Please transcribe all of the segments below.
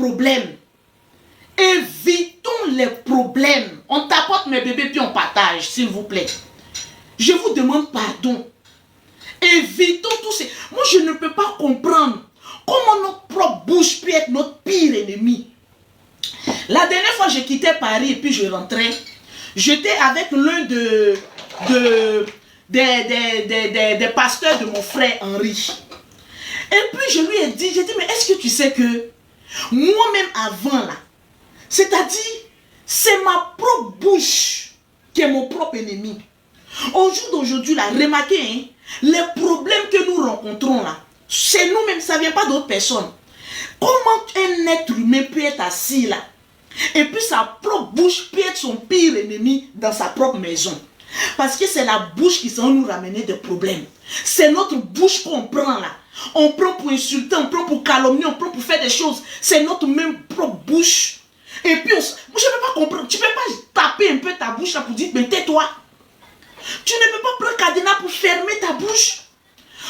problèmes. Évitons les problèmes. On t'apporte mes bébés puis on partage, s'il vous plaît. Je vous demande pardon. Évitons tous ces... Moi, je ne peux pas comprendre comment notre propre bouche peut être notre pire ennemi. La dernière fois, je quittais Paris et puis je rentrais. J'étais avec l'un des pasteurs de mon frère Henri. Et puis je lui ai dit, mais est-ce que tu sais que moi-même avant là, c'est-à-dire, c'est ma propre bouche qui est mon propre ennemi. Au jour d'aujourd'hui là, remarquez, hein, les problèmes que nous rencontrons là, c'est nous-mêmes, ça ne vient pas d'autres personnes. Comment un être humain peut être assis là, et puis sa propre bouche peut être son pire ennemi dans sa propre maison? Parce que c'est la bouche qui va nous ramener des problèmes. C'est notre bouche qu'on prend là. On prend pour insulter, on prend pour calomnier, on prend pour faire des choses. C'est notre même propre bouche. Et puis, moi, je ne peux pas comprendre. Tu ne peux pas taper un peu ta bouche là pour dire, mais tais-toi. Tu ne peux pas prendre cadenas pour fermer ta bouche.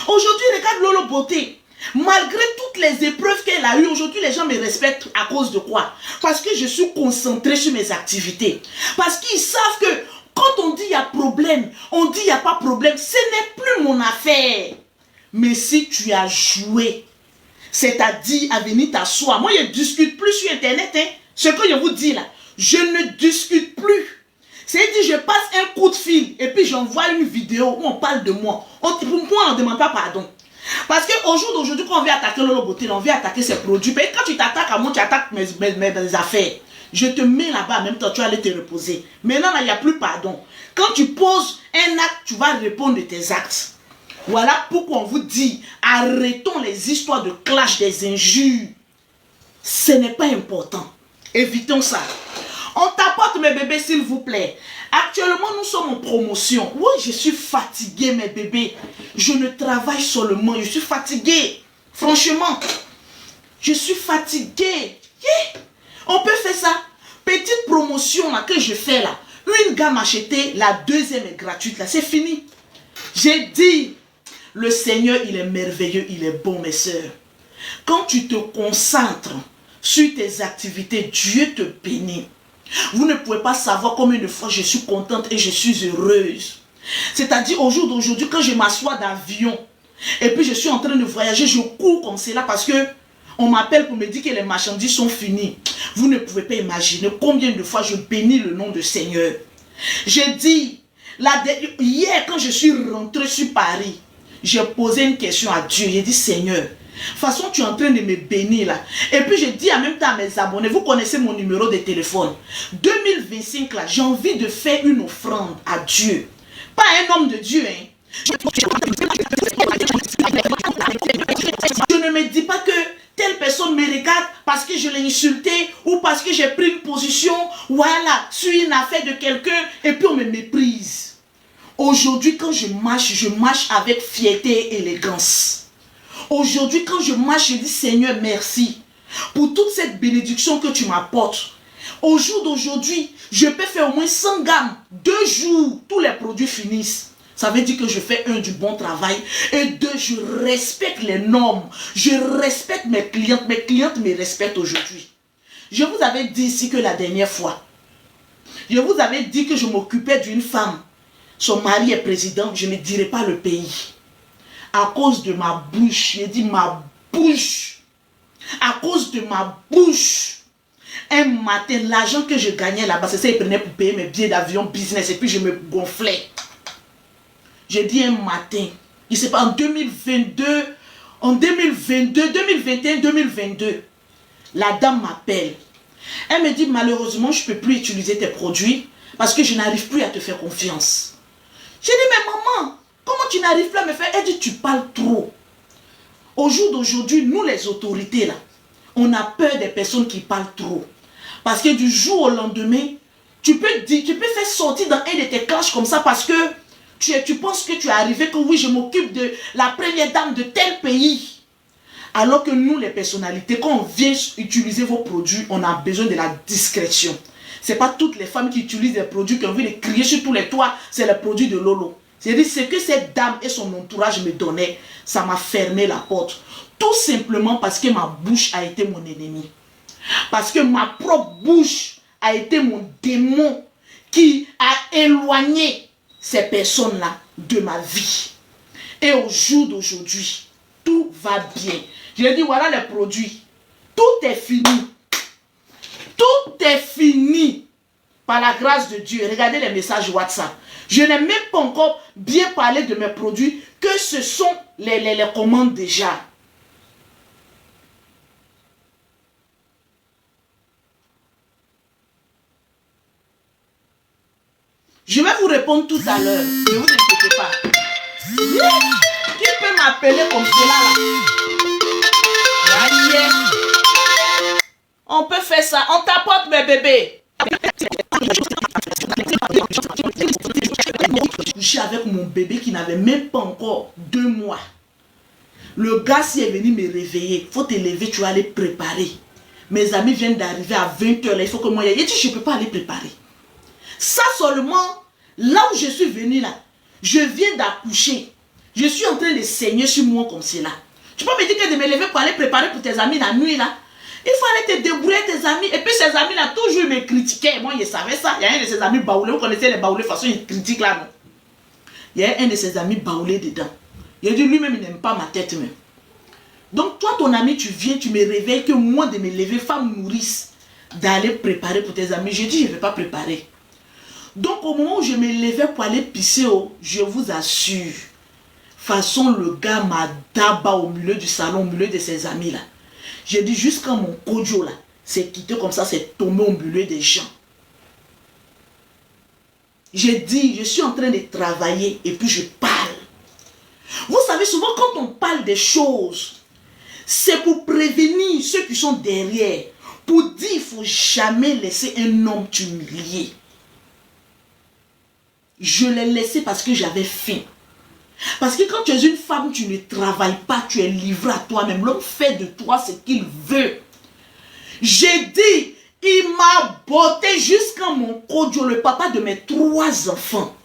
Aujourd'hui, regarde Lolo Beauté. Malgré toutes les épreuves qu'elle a eues, aujourd'hui, les gens me respectent à cause de quoi? Parce que je suis concentré sur mes activités. Parce qu'ils savent que quand on dit il y a problème, on dit il n'y a pas problème, ce n'est plus mon affaire. Mais si tu as joué, c'est-à-dire à venir t'asseoir, moi je ne discute plus sur Internet, hein. Ce que je vous dis là, je ne discute plus. C'est-à-dire je passe un coup de fil et puis j'envoie une vidéo où on parle de moi. Pour moi, on ne demande pas pardon. Parce qu'au jour d'aujourd'hui, quand on vient attaquer Lolo Beauté, on vient attaquer ses produits. Mais quand tu t'attaques à moi, tu attaques mes affaires. Je te mets là-bas, en même temps, tu vas aller te reposer. Maintenant, il n'y a plus pardon. Quand tu poses un acte, tu vas répondre de tes actes. Voilà pourquoi on vous dit, arrêtons les histoires de clash, des injures. Ce n'est pas important. Évitons ça. On t'apporte mes bébés, s'il vous plaît. Actuellement, nous sommes en promotion. Oui, je suis fatiguée, mes bébés. Je ne travaille seulement, je suis fatiguée. Franchement, je suis fatiguée. Yeah. On peut faire ça. Petite promotion là, que je fais là. Une gamme achetée, la deuxième est gratuite là. C'est fini. J'ai dit, le Seigneur, il est merveilleux, il est bon, mes sœurs. Quand tu te concentres sur tes activités, Dieu te bénit. Vous ne pouvez pas savoir combien de fois je suis contente et je suis heureuse. C'est-à-dire, au jour d'aujourd'hui, quand je m'assois d'avion et puis je suis en train de voyager, je cours comme cela parce que on m'appelle pour me dire que les marchandises sont finies. Vous ne pouvez pas imaginer combien de fois je bénis le nom du Seigneur. J'ai dit, hier quand je suis rentrée sur Paris, j'ai posé une question à Dieu. J'ai dit, Seigneur, de toute façon, tu es en train de me bénir là. Et puis, je dis en même temps à mes abonnés, vous connaissez mon numéro de téléphone. 2025 là, j'ai envie de faire une offrande à Dieu. Pas un homme de Dieu, hein. Je ne me dis pas que telle personne me regarde parce que je l'ai insulté ou parce que j'ai pris une position, voilà, sur une affaire de quelqu'un et puis on me méprise. Aujourd'hui, quand je marche avec fierté et élégance. Aujourd'hui, quand je marche, je dis Seigneur, merci pour toute cette bénédiction que tu m'apportes. Au jour d'aujourd'hui, je peux faire au moins 100 gammes. 2 jours, tous les produits finissent. Ça veut dire que je fais du bon travail. Et 2, je respecte les normes. Je respecte mes clientes. Mes clientes me respectent aujourd'hui. Je vous avais dit ici que la dernière fois, je vous avais dit que je m'occupais d'une femme. Son mari est président, je ne dirai pas le pays. À cause de ma bouche, j'ai dit ma bouche. À cause de ma bouche. Un matin, l'argent que je gagnais là-bas, c'est ça, il prenait pour payer mes billets d'avion business et puis je me gonflais. J'ai dit un matin, il sait pas, en 2022, 2021, 2022, la dame m'appelle. Elle me dit, malheureusement, je ne peux plus utiliser tes produits parce que je n'arrive plus à te faire confiance. J'ai dit, mais maman, comment tu n'arrives plus à me faire? Elle dit, tu parles trop. Au jour d'aujourd'hui, nous les autorités là, on a peur des personnes qui parlent trop. Parce que du jour au lendemain, tu peux faire sortir dans un de tes clashs comme ça parce que tu penses que tu es arrivé, que oui, je m'occupe de la première dame de tel pays. Alors que nous, les personnalités, quand on vient utiliser vos produits, on a besoin de la discrétion. Ce n'est pas toutes les femmes qui utilisent des produits qui ont envie de crier sur tous les toits, c'est les produits de Lolo. C'est-à-dire, ce que cette dame et son entourage me donnaient, ça m'a fermé la porte. Tout simplement parce que ma bouche a été mon ennemi. Parce que ma propre bouche a été mon démon qui a éloigné ces personnes-là de ma vie. Et au jour d'aujourd'hui, tout va bien. Je dis, voilà les produits. Tout est fini. Tout est fini. Par la grâce de Dieu. Regardez les messages WhatsApp. Je n'ai même pas encore bien parlé de mes produits, que ce sont les commandes déjà. Je vais vous répondre tout à l'heure. Ne vous inquiétez pas. Qui peut m'appeler comme cela là? On peut faire ça. On t'apporte mes bébés. Couché avec mon bébé qui n'avait même pas encore 2 mois. Le gars s'y est venu me réveiller. Faut te lever, tu vas aller préparer. Mes amis viennent d'arriver à 20h. Il faut que moi... Il dit, je ne peux pas aller préparer. Ça seulement, là où je suis venu là, je viens d'accoucher. Je suis en train de saigner sur moi comme cela. Tu peux me dire que de me lever pour aller préparer pour tes amis la nuit là? Il faut aller te débrouiller tes amis. Et puis ces amis là, toujours me critiquaient. Moi, je savais ça. Il y a un de ses amis baoulés. Vous connaissez les baoulés de façon, ils critiquent là, non? Il y a un de ses amis baoulés dedans. Il a dit lui-même, il n'aime pas ma tête même. Donc toi, ton ami, tu viens, tu me réveilles que moi de me lever, femme nourrice, d'aller préparer pour tes amis. Je dis, je ne vais pas préparer. Donc au moment où je me levais pour aller pisser, je vous assure, façon le gars m'a d'abat au milieu du salon, au milieu de ses amis là. J'ai dit jusqu'à mon kojo là, c'est quitté comme ça, c'est tombé au milieu des gens. J'ai dit, je suis en train de travailler et puis je parle. Vous savez, souvent quand on parle des choses, c'est pour prévenir ceux qui sont derrière. Pour dire, il ne faut jamais laisser un homme t'humilier. Je l'ai laissé parce que j'avais faim. Parce que quand tu es une femme, tu ne travailles pas, tu es livré à toi-même. L'homme fait de toi ce qu'il veut. J'ai dit, il m'a botté jusqu'à mon kojo, le papa de mes 3 enfants.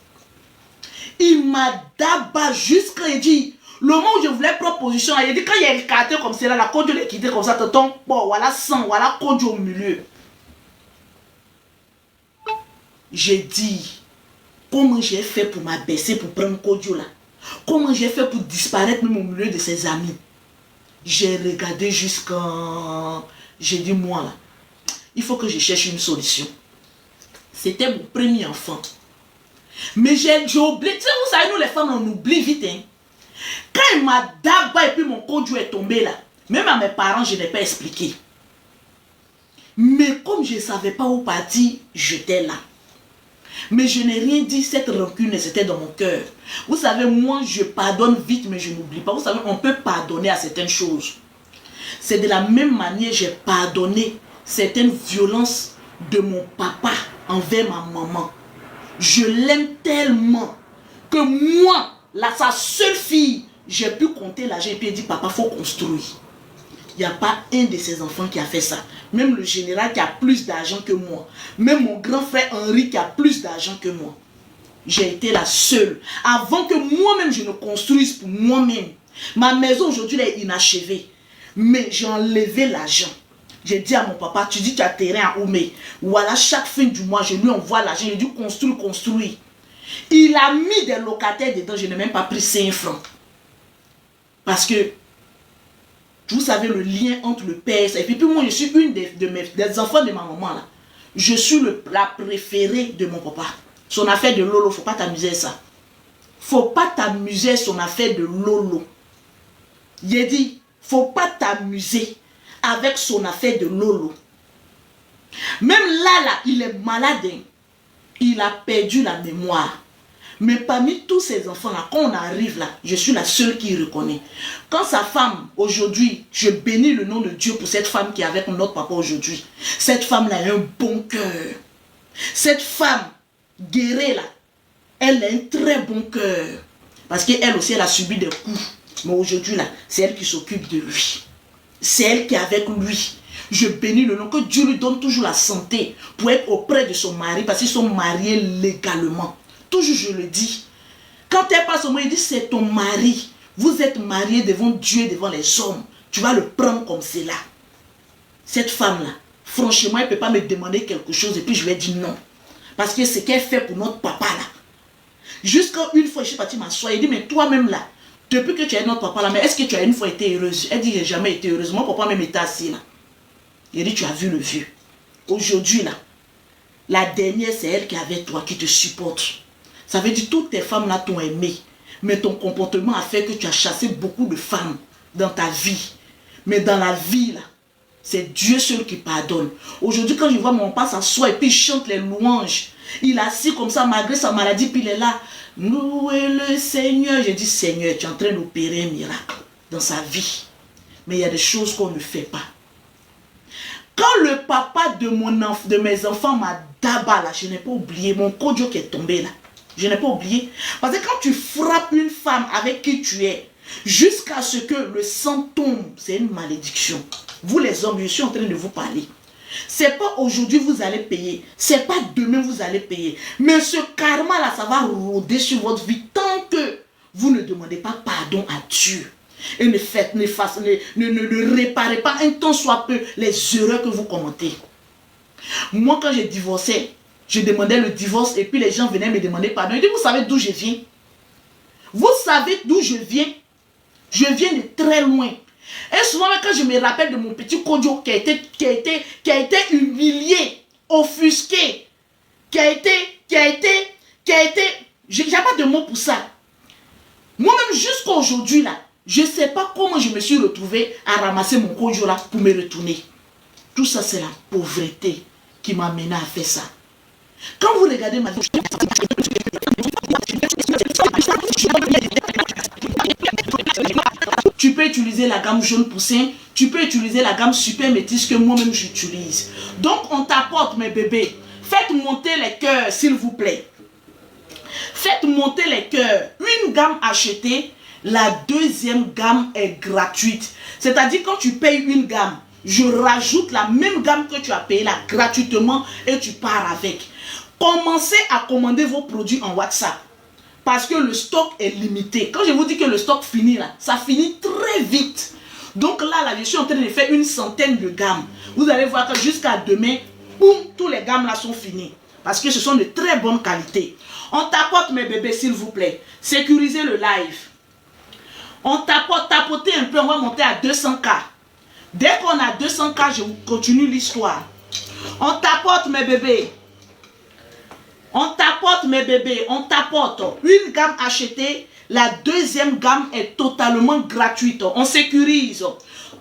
Il m'a d'abat jusqu'à, il dit, le moment où je voulais prendre position, il dit, quand il y a écarté comme cela, la kojo est quittée comme ça, tonton, bon, voilà sang, voilà kojo au milieu. J'ai dit, comment j'ai fait pour m'abaisser, pour prendre kojo là? Comment j'ai fait pour disparaître même au milieu de ses amis? J'ai regardé jusqu'à... J'ai dit, moi là, il faut que je cherche une solution. C'était mon premier enfant. Mais j'ai oublié. Tu sais, vous savez, nous les femmes, on oublie vite. Hein? Quand il m'a d'abat et puis mon kojo est tombé là, même à mes parents, je n'ai pas expliqué. Mais comme je ne savais pas où partir, j'étais là. Mais je n'ai rien dit, cette rancune, c'était dans mon cœur. Vous savez, moi, je pardonne vite, mais je n'oublie pas. Vous savez, on peut pardonner à certaines choses. C'est de la même manière que j'ai pardonné certaines violences de mon papa envers ma maman. Je l'aime tellement que moi, là, sa seule fille, j'ai pu compter l'argent et puis il dit, papa, il faut construire. Il n'y a pas un de ses enfants qui a fait ça. Même le général qui a plus d'argent que moi. Même mon grand frère Henri qui a plus d'argent que moi. J'ai été la seule. Avant que moi-même je ne construise pour moi-même. Ma maison aujourd'hui est inachevée. Mais j'ai enlevé l'argent. J'ai dit à mon papa, tu dis tu as terrain à Oumé. Voilà, chaque fin du mois, je lui envoie l'argent. J'ai dit construire. Il a mis des locataires dedans. Je n'ai même pas pris 5 francs. Parce que vous savez le lien entre le père et puis moi je suis une des enfants de ma maman là. Je suis la préférée de mon papa. Son affaire de Lolo, faut pas t'amuser à ça. Faut pas t'amuser à son affaire de Lolo. Il dit, faut pas t'amuser avec son affaire de Lolo. Même là, il est malade. Il a perdu la mémoire. Mais parmi tous ces enfants-là, quand on arrive là, je suis la seule qui reconnaît. Quand sa femme, aujourd'hui, je bénis le nom de Dieu pour cette femme qui est avec notre papa aujourd'hui. Cette femme-là a un bon cœur. Cette femme, guérée là, elle a un très bon cœur. Parce qu'elle aussi, elle a subi des coups. Mais aujourd'hui là, c'est elle qui s'occupe de lui. C'est elle qui est avec lui. Je bénis le nom, que Dieu lui donne toujours la santé pour être auprès de son mari, parce qu'ils sont mariés légalement. Toujours je le dis. Quand elle passe au monde, il dit c'est ton mari. Vous êtes mariés devant Dieu et devant les hommes. Tu vas le prendre comme cela. Cette femme-là, franchement, elle ne peut pas me demander quelque chose et puis je lui ai dit non. Parce que ce qu'elle fait pour notre papa là. Jusqu'à une fois, je suis partie m'asseoir. Il dit, mais toi-même là, depuis que tu es notre papa là, mais est-ce que tu as une fois été heureuse? Elle dit, j'ai jamais été heureuse. Mon papa même était assis là. Il dit, tu as vu le vieux. Aujourd'hui là, la dernière c'est elle qui est avec toi, qui te supporte. Ça veut dire toutes tes femmes là t'ont aimé. Mais ton comportement a fait que tu as chassé beaucoup de femmes dans ta vie. Mais dans la vie là, c'est Dieu seul qui pardonne. Aujourd'hui, quand je vois mon papa s'asseoir et puis il chante les louanges, il est assis comme ça malgré sa maladie, puis il est là. Louez le Seigneur. J'ai dit, Seigneur, tu es en train d'opérer un miracle dans sa vie. Mais il y a des choses qu'on ne fait pas. Quand le papa de mes enfants m'a d'abat là, je n'ai pas oublié mon kojo qui est tombé là. Je n'ai pas oublié. Parce que quand tu frappes une femme avec qui tu es, jusqu'à ce que le sang tombe, c'est une malédiction. Vous les hommes, je suis en train de vous parler. C'est pas aujourd'hui vous allez payer. C'est pas demain vous allez payer. Mais ce karma là, ça va rôder sur votre vie tant que vous ne demandez pas pardon à Dieu. Et ne réparez pas un tant soit peu les erreurs que vous commettez. Moi quand j'ai divorcé, je demandais le divorce et puis les gens venaient me demander pardon. Je dis, vous savez d'où je viens? Vous savez d'où je viens? Je viens de très loin. Et souvent quand je me rappelle de mon petit Kodjo qui a été humilié, offusqué, j'ai pas de mots pour ça. Moi-même jusqu'à aujourd'hui là, je ne sais pas comment je me suis retrouvé à ramasser mon Kodjo là pour me retourner. Tout ça c'est la pauvreté qui m'a amené à faire ça. Quand vous regardez ma vie, tu peux utiliser la gamme jaune poussin, tu peux utiliser la gamme super métisse que moi-même j'utilise. Donc on t'apporte mes bébés. Faites monter les cœurs s'il vous plaît. Faites monter les cœurs. Une gamme achetée, la deuxième gamme est gratuite. C'est-à-dire quand tu payes une gamme, je rajoute la même gamme que tu as payé là gratuitement et tu pars avec. Commencez à commander vos produits en WhatsApp. Parce que le stock est limité. Quand je vous dis que le stock finit là, ça finit très vite. Donc là, je suis en train de faire une centaine de gammes. Vous allez voir que jusqu'à demain, boum, tous les gammes là sont finies. Parce que ce sont de très bonnes qualités. On t'apporte mes bébés s'il vous plaît. Sécurisez le live. On t'apporte, tapoter un peu, on va monter à 200K. Dès qu'on a 200K, je vous continue l'histoire. On t'apporte mes bébés. On t'apporte mes bébés, on t'apporte une gamme achetée, la deuxième gamme est totalement gratuite. On sécurise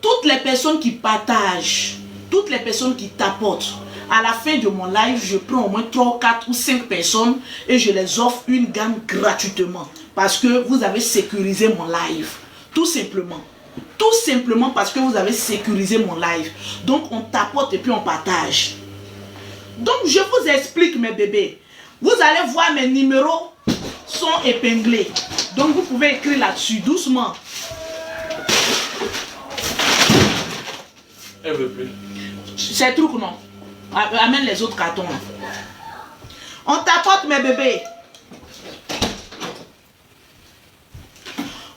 toutes les personnes qui partagent, toutes les personnes qui t'apportent. À la fin de mon live, je prends au moins 3, 4 ou 5 personnes et je les offre une gamme gratuitement. Parce que vous avez sécurisé mon live. Tout simplement. Tout simplement parce que vous avez sécurisé mon live. Donc on t'apporte et puis on partage. Donc je vous explique mes bébés. Vous allez voir mes numéros sont épinglés. Donc vous pouvez écrire là-dessus doucement. Elle veut plus. Ces trucs non. Amène les autres cartons. On t'apporte mes bébés.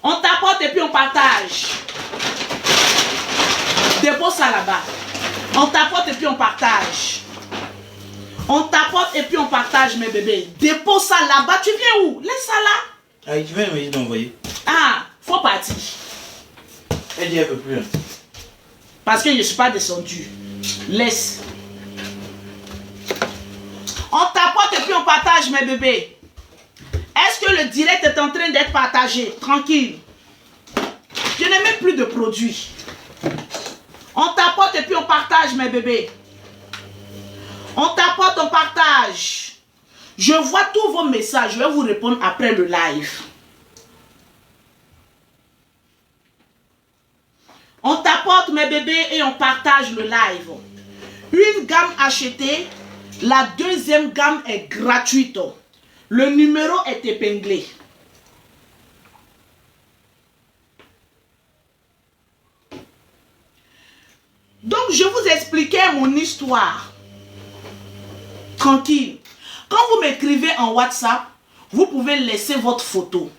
On t'apporte et puis on partage. Dépose ça là-bas. On t'apporte et puis on partage. On t'apporte et puis on partage mes bébés. Dépose ça là-bas. Tu viens où? Laisse ça là. Ah, tu viens me d'envoyer. Ah, faut partir. Elle dit elle veut plus. Parce que je ne suis pas descendu. Laisse. On t'apporte et puis on partage mes bébés. Est-ce que le direct est en train d'être partagé? Tranquille. Je n'ai même plus de produits. On t'apporte et puis on partage mes bébés. On t'apporte, on partage. Je vois tous vos messages. Je vais vous répondre après le live. On t'apporte mes bébés et on partage le live. Une gamme achetée. La deuxième gamme est gratuite. Le numéro est épinglé. Donc je vous expliquais mon histoire. Tranquille. Quand vous m'écrivez en WhatsApp, vous pouvez laisser votre photo.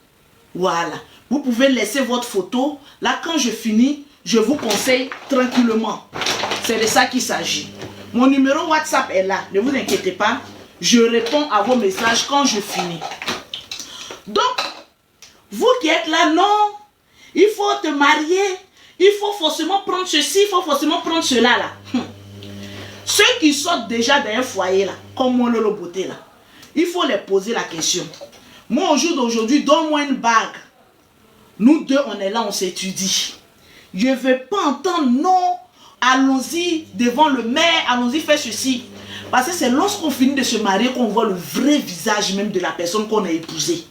Voilà. Vous pouvez laisser votre photo. Là, quand je finis, je vous conseille tranquillement. C'est de ça qu'il s'agit. Mon numéro WhatsApp est là. Ne vous inquiétez pas. Je réponds à vos messages quand je finis. Donc, vous qui êtes là, non, il faut te marier, il faut forcément prendre ceci, il faut forcément prendre cela là. Ceux qui sortent déjà d'un foyer là, comme moi Lolo Beauté là, il faut les poser la question. Moi au jour d'aujourd'hui, donne-moi une bague. Nous deux, on est là, on s'étudie. Je ne vais pas entendre non, allons-y devant le maire, allons-y faire ceci. Parce que c'est lorsqu'on finit de se marier qu'on voit le vrai visage même de la personne qu'on a épousée.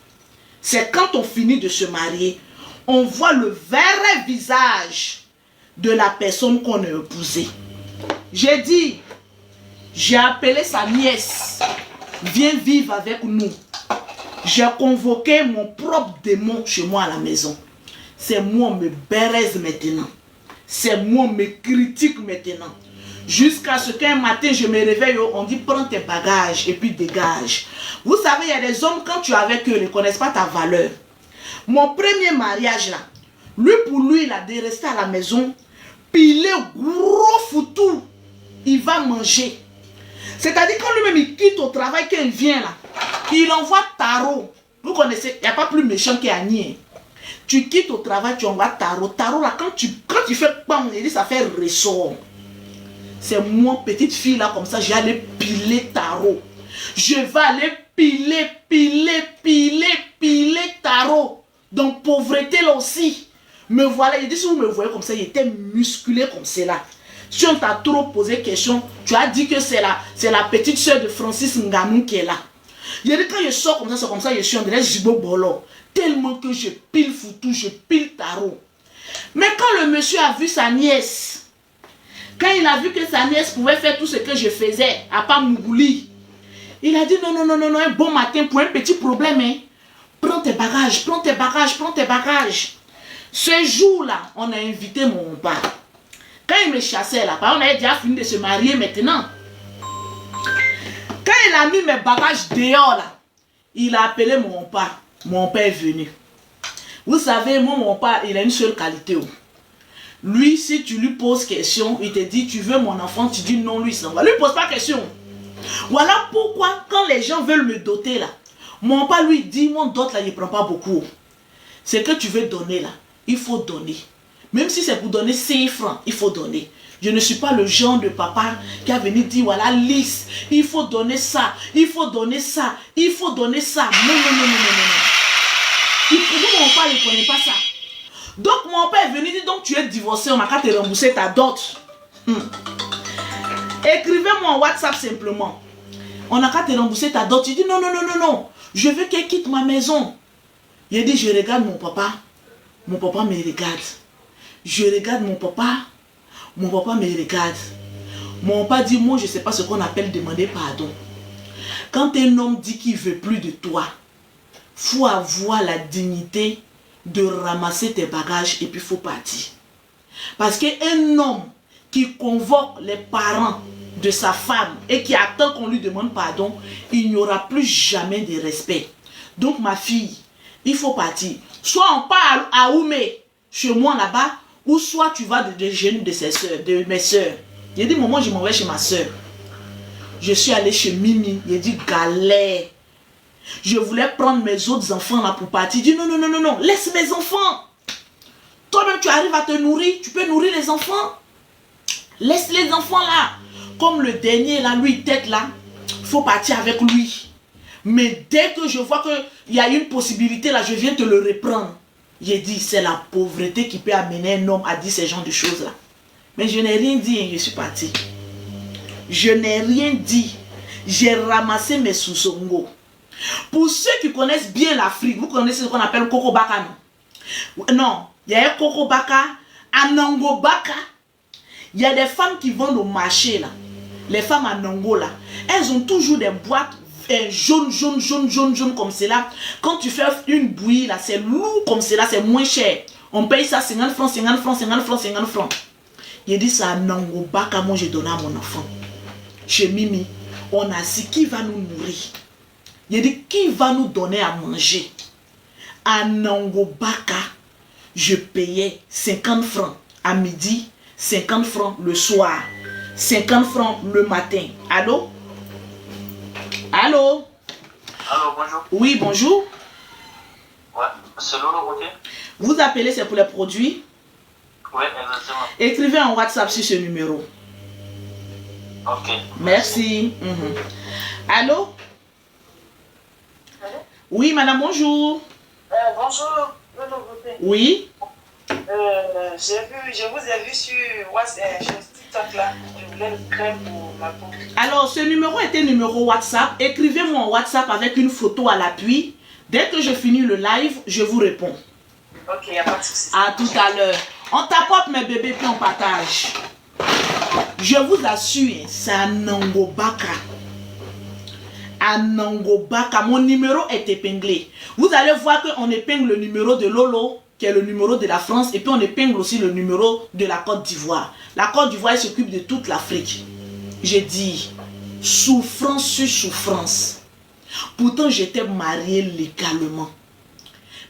C'est quand on finit de se marier, on voit le vrai visage de la personne qu'on a épousée. J'ai dit, j'ai appelé sa nièce, viens vivre avec nous. J'ai convoqué mon propre démon chez moi à la maison. C'est moi, on me baise maintenant. C'est moi, on me critique maintenant. Jusqu'à ce qu'un matin, je me réveille, on dit prends tes bagages et puis dégage. Vous savez, il y a des hommes, quand tu es avec eux, ils ne connaissent pas ta valeur. Mon premier mariage là, pour lui, il a de rester à la maison, piler gros foutu. Il va manger. C'est-à-dire quand lui-même il quitte au travail, quand il vient là, il envoie tarot. Vous connaissez, il n'y a pas plus méchant qu'Agnier. Tu quittes au travail, tu envoies tarot. Tarot là, quand tu fais pam, il dit ça fait ressort. C'est moi, petite fille là, comme ça, j'ai allé piler tarot. Je vais aller piler tarot. Donc pauvreté là aussi. Me voilà, il dit si vous me voyez comme ça, il était musculé comme cela. Si on t'a trop posé question, tu as dit que c'est la petite soeur de Francis Ngannou qui est là. Il dit quand je sors comme ça, c'est comme ça, je suis en train de Jibo Bolo. Tellement que je pile foutu, je pile tarot. Mais quand le monsieur a vu sa nièce, quand il a vu que sa nièce pouvait faire tout ce que je faisais, à part Mougouli, il a dit non, un bon matin pour un petit problème. Hein. Prends tes bagages. Ce jour-là, on a invité mon père. Quand il me chassait là, on avait déjà fini de se marier maintenant. Quand il a mis mes bagages dehors là, il a appelé mon père. Mon père est venu. Vous savez, moi, mon père, il a une seule qualité. Lui, si tu lui poses question, il te dit, tu veux mon enfant, tu dis non, lui, ça va. Lui, pose pas question. Voilà pourquoi, quand les gens veulent me doter là, mon père lui dit, mon dot là, il ne prend pas beaucoup. Ce que tu veux donner là, il faut donner. Même si c'est pour donner 5 francs, il faut donner. Je ne suis pas le genre de papa qui a venu dire, voilà, lisse, il faut donner ça, il faut donner ça, il faut donner ça. Non. Mon père ne connaît pas ça. Donc mon père est venu dire, donc tu es divorcé, on m'a qu'à te rembourser ta dot. Écrivez-moi en WhatsApp simplement. On n'a qu'à te rembourser ta dot. Tu dis, non. Je veux qu'elle quitte ma maison. Il dit, je regarde mon papa. Mon papa me regarde. Je regarde mon papa me regarde. Mon papa dit, moi je ne sais pas ce qu'on appelle demander pardon. Quand un homme dit qu'il ne veut plus de toi, il faut avoir la dignité de ramasser tes bagages et puis il faut partir. Parce qu'un homme qui convoque les parents de sa femme et qui attend qu'on lui demande pardon, il n'y aura plus jamais de respect. Donc ma fille, il faut partir. Soit on part à Oumé, chez moi là-bas, ou soit tu vas de jeunes de ses soeurs, de mes soeurs. Il a dit, maman, je m'en vais chez ma soeur. Je suis allé chez Mimi. Il a dit, galère. Je voulais prendre mes autres enfants là pour partir. Il dit, non, laisse mes enfants. Toi-même, tu arrives à te nourrir. Tu peux nourrir les enfants. Laisse les enfants là. Comme le dernier là, lui, tête là, il faut partir avec lui. Mais dès que je vois qu'il y a une possibilité là, je viens te le reprendre. J'ai dit, c'est la pauvreté qui peut amener un homme à dire ce genre de choses là. Mais je n'ai rien dit et je suis parti. Je n'ai rien dit. J'ai ramassé mes sous-songos. Pour ceux qui connaissent bien l'Afrique, vous connaissez ce qu'on appelle Coco Baka, non? Non, il y a un Coco Baka, un Nango Baka. Il y a des femmes qui vendent au marché là. Les femmes à Nango là, elles ont toujours des boîtes jaune comme cela. Quand tu fais une bouillie là, c'est lourd comme cela, c'est moins cher. On paye ça 50 francs. Il dit ça à Nango Baka, moi j'ai donné à mon enfant. Chez Mimi, on a dit qui va nous nourrir. Il dit qui va nous donner à manger. À Nango Baka, je payais 50 francs à midi, 50 francs le soir. 50 francs le matin. Allô? Allô? Allô, bonjour. Oui, bonjour. Ouais, c'est Lolo Côté. Vous appelez, c'est pour les produits? Oui, exactement. Écrivez en WhatsApp sur ce numéro. Ok. Merci. Allô? Allô? Oui, madame, bonjour. Bonjour, Lolo Côté. Oui. Je vous ai vu sur WhatsApp, sur TikTok là. Je voulais le crème pour ma peau. Alors, ce numéro était numéro WhatsApp. Écrivez-moi en WhatsApp avec une photo à l'appui. Dès que je finis le live, je vous réponds. Ok, il n'y a pas de souci. À tout à l'heure. On t'apporte mes bébés puis on partage. Je vous assure, c'est à Nangobaka. À Nangobaka. Mon numéro est épinglé. Vous allez voir qu'on épingle le numéro de Lolo, qui est le numéro de la France, et puis on épingle aussi le numéro de la Côte d'Ivoire. La Côte d'Ivoire s'occupe de toute l'Afrique. J'ai dit, souffrance sur souffrance. Pourtant, j'étais mariée légalement.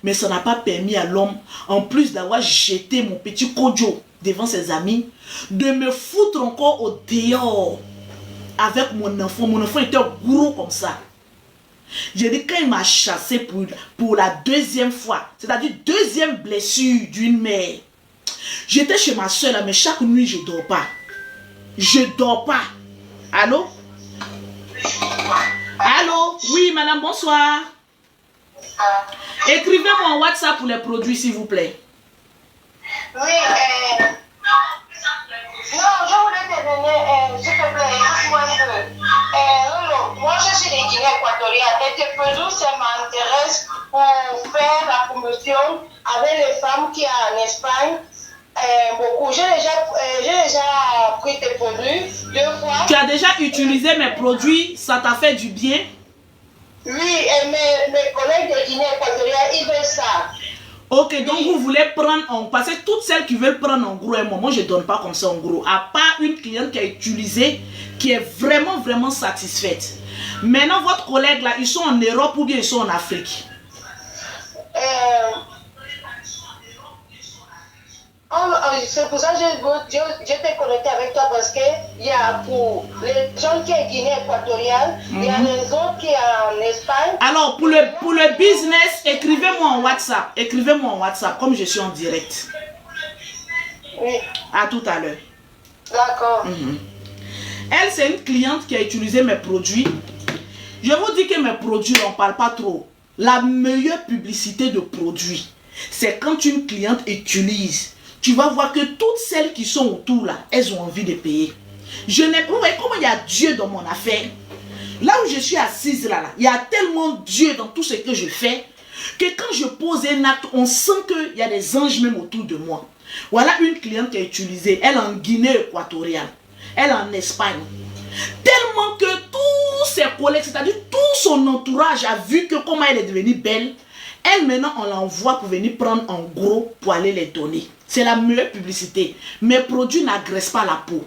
Mais ça n'a pas permis à l'homme, en plus d'avoir jeté mon petit kojo devant ses amis, de me foutre encore au dehors avec mon enfant. Mon enfant était gros comme ça. J'ai dit, quand il m'a chassé pour la deuxième fois, c'est-à-dire deuxième blessure d'une mère, j'étais chez ma soeur là, mais chaque nuit, je ne dors pas. Je ne dors pas. Allô? Allô? Oui, madame, bonsoir. Écrivez-moi en WhatsApp pour les produits, s'il vous plaît. Oui, non, je voulais te donner, s'il te plaît, écoute-moi un peu. Lolo, moi je suis de Guinée équatoriale et tes produits, ça m'intéresse pour faire la promotion avec les femmes qui sont en Espagne. Beaucoup. J'ai déjà pris tes produits 2 fois. Tu as déjà utilisé mes produits, ça t'a fait du bien? Oui, et mes collègues de Guinée équatoriale, ils veulent ça. Ok, donc vous voulez prendre en... Parce que toutes celles qui veulent prendre en gros, moi je ne donne pas comme ça en gros. À part une cliente qui a utilisé, qui est vraiment, vraiment satisfaite. Maintenant, votre collègue là, ils sont en Europe ou bien ils sont en Afrique? C'est pour ça que j'étais connecté avec toi parce que il y a pour les gens qui sont Guinée équatoriale, il y a les autres qui sont en Espagne. Alors, pour le business, écrivez-moi en WhatsApp. Écrivez-moi en WhatsApp, comme je suis en direct. Oui. À tout à l'heure. D'accord. Elle, c'est une cliente qui a utilisé mes produits. Je vous dis que mes produits, on ne parle pas trop. La meilleure publicité de produits, c'est quand une cliente utilise. Tu vas voir que toutes celles qui sont autour là, elles ont envie de payer. Je n'ai pas... Vous voyez comment il y a Dieu dans mon affaire? Là où je suis assise là, il y a tellement Dieu dans tout ce que je fais que quand je pose un acte, on sent qu'il y a des anges même autour de moi. Voilà une cliente qui a utilisé, elle en Guinée équatoriale, elle en Espagne. Tellement que tous ses collègues, c'est-à-dire tout son entourage a vu que comment elle est devenue belle. Elle maintenant, on l'envoie pour venir prendre en gros pour aller les donner. C'est la meilleure publicité. Mes produits n'agressent pas la peau.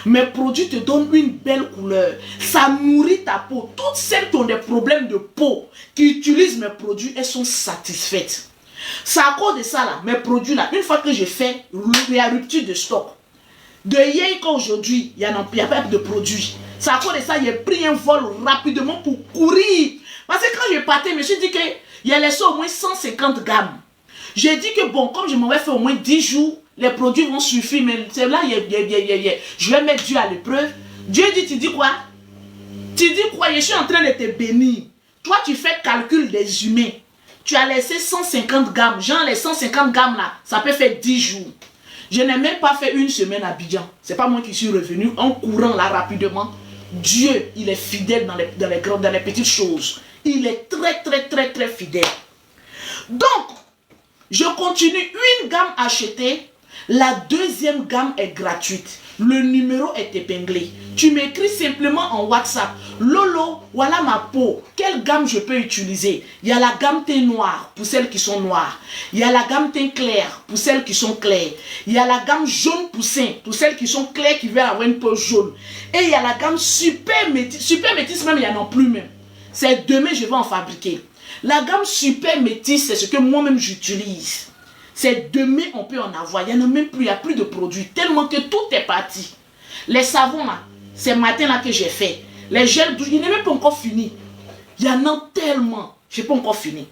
Mes produits te donnent une belle couleur. Ça nourrit ta peau. Toutes celles qui ont des problèmes de peau, qui utilisent mes produits, elles sont satisfaites. C'est à cause de ça là, mes produits là, une fois que j'ai fait, il y a rupture de stock. De hier qu'à aujourd'hui, il n'y a pas de produits. C'est à cause de ça, j'ai pris un vol rapidement pour courir. Parce que quand je partais, je me suis dit qu'il y a laissé au moins 150 grammes. J'ai dit que bon, comme je m'avais fait au moins 10 jours, les produits vont suffire. Mais c'est là, je vais mettre Dieu à l'épreuve. Dieu dit, tu dis quoi? Tu dis quoi? Je suis en train de te bénir. Toi, tu fais calcul des humains. Tu as laissé 150 grammes. Genre, les 150 grammes là, ça peut faire 10 jours. Je n'ai même pas fait une semaine à Abidjan. C'est pas moi qui suis revenu en courant là rapidement. Dieu, il est fidèle dans les petites choses. Il est très, très, très, très fidèle. Donc, je continue. Une gamme achetée. La deuxième gamme est gratuite. Le numéro est épinglé. Tu m'écris simplement en WhatsApp. Lolo, voilà ma peau. Quelle gamme je peux utiliser? Il y a la gamme teint noir pour celles qui sont noires. Il y a la gamme teint clair pour celles qui sont claires. Il y a la gamme jaune poussin pour celles qui sont claires qui veulent avoir une peau jaune. Et il y a la gamme super métis. Super métis même, il n'y en a plus même. C'est demain je vais en fabriquer. La gamme super métis, c'est ce que moi-même j'utilise. C'est demain on peut en avoir. Il n'y en a même plus, il n'y a plus de produits. Tellement que tout est parti. Les savons là, c'est matin là que j'ai fait. Les gels douche, il n'est même pas encore fini. Il y en a tellement. Je n'ai pas encore fini.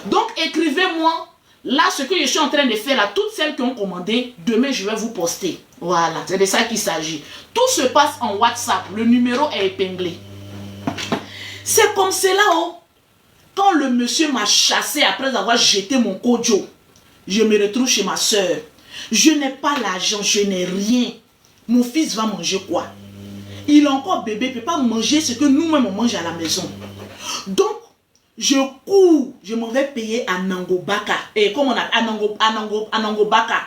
Donc écrivez-moi. Là, ce que je suis en train de faire, là, toutes celles qui ont commandé, demain, je vais vous poster. Voilà, c'est de ça qu'il s'agit. Tout se passe en WhatsApp. Le numéro est épinglé. C'est comme cela, oh. Quand le monsieur m'a chassé après avoir jeté mon kojo, je me retrouve chez ma soeur. Je n'ai pas l'argent, je n'ai rien. Mon fils va manger quoi? Il est encore bébé, il ne peut pas manger ce que nous-mêmes on mange à la maison. Donc, je cours, je m'en vais payer à Nangobaka. Et comme on a à Nangobaka,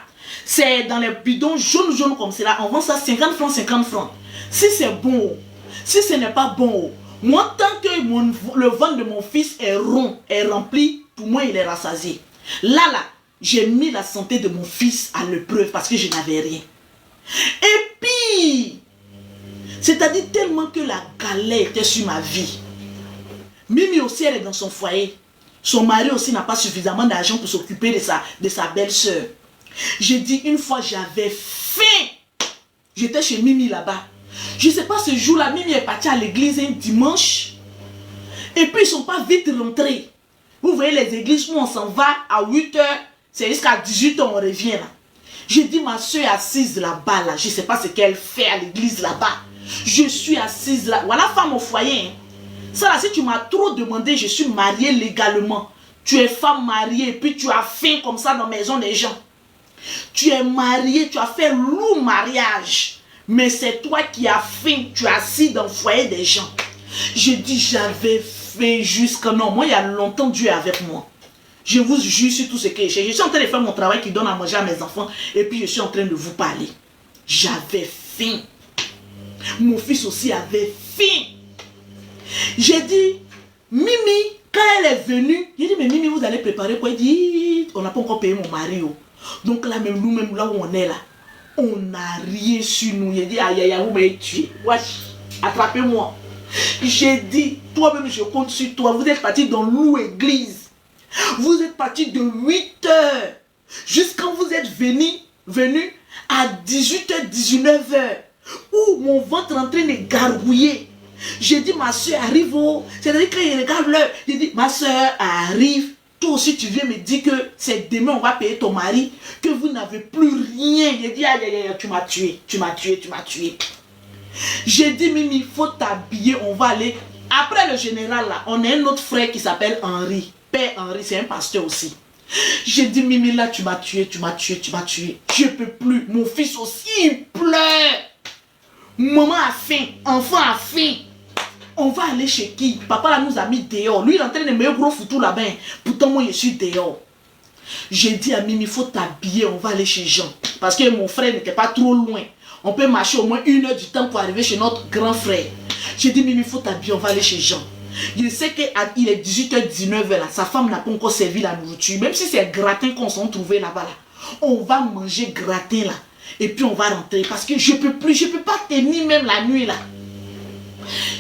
c'est dans les bidons jaunes comme cela. On vend ça 50 francs, 50 francs. Si c'est bon, si ce n'est pas bon, moi, tant que le ventre de mon fils est rond, est rempli, pour moi, il est rassasié. Là, j'ai mis la santé de mon fils à l'épreuve parce que je n'avais rien. Et puis, c'est-à-dire tellement que la galère était sur ma vie. Mimi aussi, elle est dans son foyer. Son mari aussi n'a pas suffisamment d'argent pour s'occuper de sa belle-sœur. J'ai dit, une fois, j'avais faim. J'étais chez Mimi là-bas. Je ne sais pas, ce jour-là, Mimi est partie à l'église un dimanche. Et puis, ils ne sont pas vite rentrés. Vous voyez les églises où on s'en va à 8 h, c'est jusqu'à 18 h, on revient là. J'ai dit, ma soeur est assise là-bas, là. Je ne sais pas ce qu'elle fait à l'église là-bas. Je suis assise là. Voilà, femme au foyer. Hein. Ça là, si tu m'as trop demandé, je suis mariée légalement. Tu es femme mariée et puis tu as faim comme ça dans la maison des gens. Tu es mariée, tu as fait lourd mariage. Mais c'est toi qui as faim, tu es assis dans le foyer des gens. J'ai dit, j'avais faim jusqu'à... Non, moi, il y a longtemps, Dieu est avec moi. Je vous jure sur tout ce que j'ai. Je suis en train de faire mon travail qui donne à manger à mes enfants. Et puis, je suis en train de vous parler. J'avais faim. Mon fils aussi avait faim. J'ai dit, Mimi, quand elle est venue, j'ai dit, mais Mimi, vous allez préparer quoi? Elle dit, on n'a pas encore payé mon mari. Oh. Donc là, même nous-mêmes, là où on est là, on n'a rien sur nous. J'ai dit, aïe, aïe, aïe, vous m'avez tué. Wesh, attrapez-moi. J'ai dit, toi-même, je compte sur toi. Vous êtes parti dans l'église. Vous êtes parti de 8 h jusqu'à vous êtes venu à 18 h, 19 h, où mon ventre est en train de gargouiller. J'ai dit, ma soeur arrive. C'est-à-dire qu'il regarde l'heure. J'ai dit, ma soeur arrive. Toi aussi, tu viens me dire que c'est demain, on va payer ton mari, que vous n'avez plus rien. J'ai dit, aïe, aïe, aïe, tu m'as tué, tu m'as tué, tu m'as tué. J'ai dit, Mimi, il faut t'habiller, on va aller. Après le général, là, on a un autre frère qui s'appelle Henri. Père Henri, c'est un pasteur aussi. J'ai dit, Mimi, là, tu m'as tué, tu m'as tué, tu m'as tué. Je ne peux plus. Mon fils aussi, il pleure. Maman a faim, enfant a faim. On va aller chez qui? Papa là nous a mis dehors. Lui il est en train de me gros foutu là-bas. Pourtant moi je suis dehors. J'ai dit à Mimi, il faut t'habiller, on va aller chez Jean. Parce que mon frère n'était pas trop loin. On peut marcher au moins 1 h du temps pour arriver chez notre grand frère. J'ai dit, Mimi, il faut t'habiller, on va aller chez Jean. Je sais qu'il est 18 h, 19 h là. Sa femme n'a pas encore servi la nourriture. Même si c'est gratin qu'on s'en trouvait là-bas là. On va manger gratin là. Et puis on va rentrer. Parce que je ne peux plus, je ne peux pas tenir même la nuit là.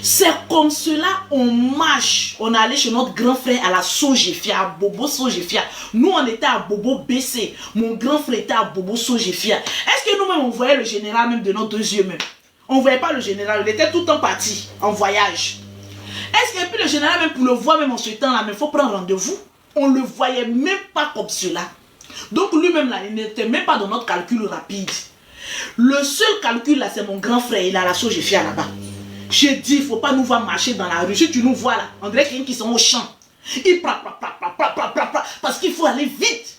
C'est comme cela, on marche. On est allé chez notre grand frère à la Sogefia, à Bobo Sogefia. Nous, on était à Bobo BC. Mon grand frère était à Bobo Sogefia. Est-ce que nous-mêmes, on voyait le général même de nos 2 yeux même? On ne voyait pas le général, il était tout le temps parti en voyage. Est-ce que puis le général, même pour le voir même en ce temps-là, il faut prendre rendez-vous? On ne le voyait même pas comme cela. Donc lui-même, là, il n'était même pas dans notre calcul rapide. Le seul calcul, là, c'est mon grand frère, il est à la Sogefia là-bas. J'ai dit, il ne faut pas nous voir marcher dans la rue. Si tu nous vois là, on dirait qu'il y en a qui sont au champ. Ils parce qu'il faut aller vite.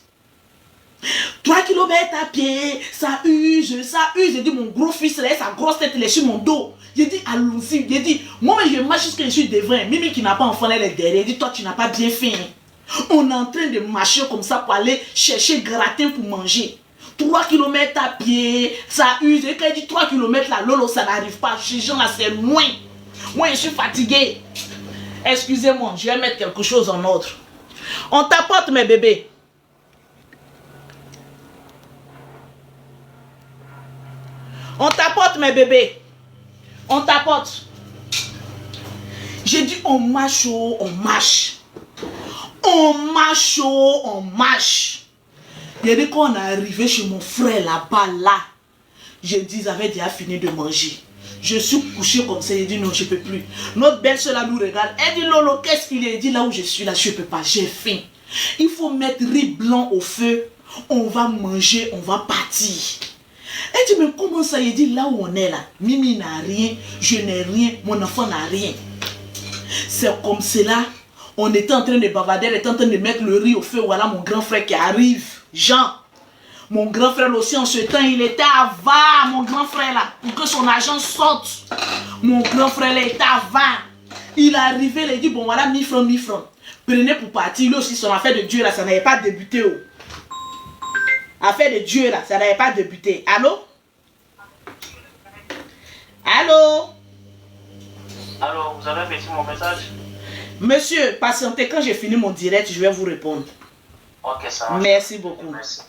3 km à pied, ça use, ça use. J'ai dit, mon gros fils là, sa grosse tête, il est sur mon dos. J'ai dit, allons-y. J'ai dit, moi je marche jusqu'à je suis devant. Mimi qui n'a pas enfant, elle est derrière. J'ai dit, toi tu n'as pas bien fait. On est en train de marcher comme ça pour aller chercher gratin pour manger. 3 km à pied, ça use. Et quand il dit 3 km là, Lolo, ça n'arrive pas. Ces gens là, c'est loin. Moi, je suis fatigué. Excusez-moi, je vais mettre quelque chose en ordre. On t'apporte, mes bébés. On t'apporte, mes bébés. On t'apporte. J'ai dit, on marche, on marche. On marche, on marche. Il y a dit qu'on est arrivé chez mon frère là-bas, là. J'ai dit, ils avaient déjà fini de manger. Je suis couché comme ça, il dit non, je ne peux plus. Notre belle-soeur là nous regarde. Elle dit Lolo, qu'est-ce qu'il est? Il dit là où je suis là, je ne peux pas, j'ai faim. Il faut mettre riz blanc au feu. On va manger, on va partir. Elle dit mais comment ça? Il dit là où on est là, Mimi n'a rien, je n'ai rien, mon enfant n'a rien. C'est comme cela. On était en train de bavarder, elle était en train de mettre le riz au feu. Voilà mon grand frère qui arrive, Jean. Mon grand frère aussi en ce temps, il était avare, mon grand frère là, pour que son argent sorte. Mon grand frère là était avare. Il est arrivé, il a dit, bon voilà, 1000 francs, 1000 francs. Prenez pour partir. Lui aussi, son affaire de Dieu là, ça n'avait pas débuté. Oh. Affaire de Dieu là, ça n'avait pas débuté. Allô? Allô? Allô, vous avez reçu mon message? Monsieur, patientez, quand j'ai fini mon direct, je vais vous répondre. Ok, ça va. Merci beaucoup. Merci.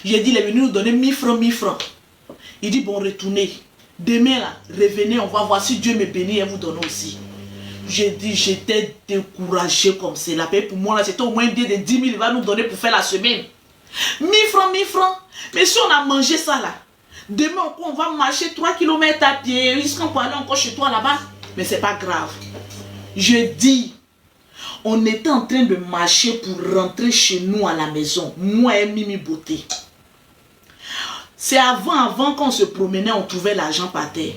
J'ai dit, il est venu nous donner 1000 francs, 1000 francs. Il dit, bon, retournez. Demain, là, revenez, on va voir si Dieu me bénit et vous donne aussi. J'ai dit, j'étais découragé comme c'est la paix. Pour moi, là, c'était au moins un billet de 10 000, il va nous donner pour faire la semaine. 1000 francs, 1000 francs. Mais si on a mangé ça, là, demain, on va marcher 3 km à pied. Jusqu'à peut aller encore chez toi, là-bas. Mais c'est pas grave. Je dis, on était en train de marcher pour rentrer chez nous à la maison. Moi et Mimi Beauté. C'est avant qu'on se promenait, on trouvait l'argent par terre.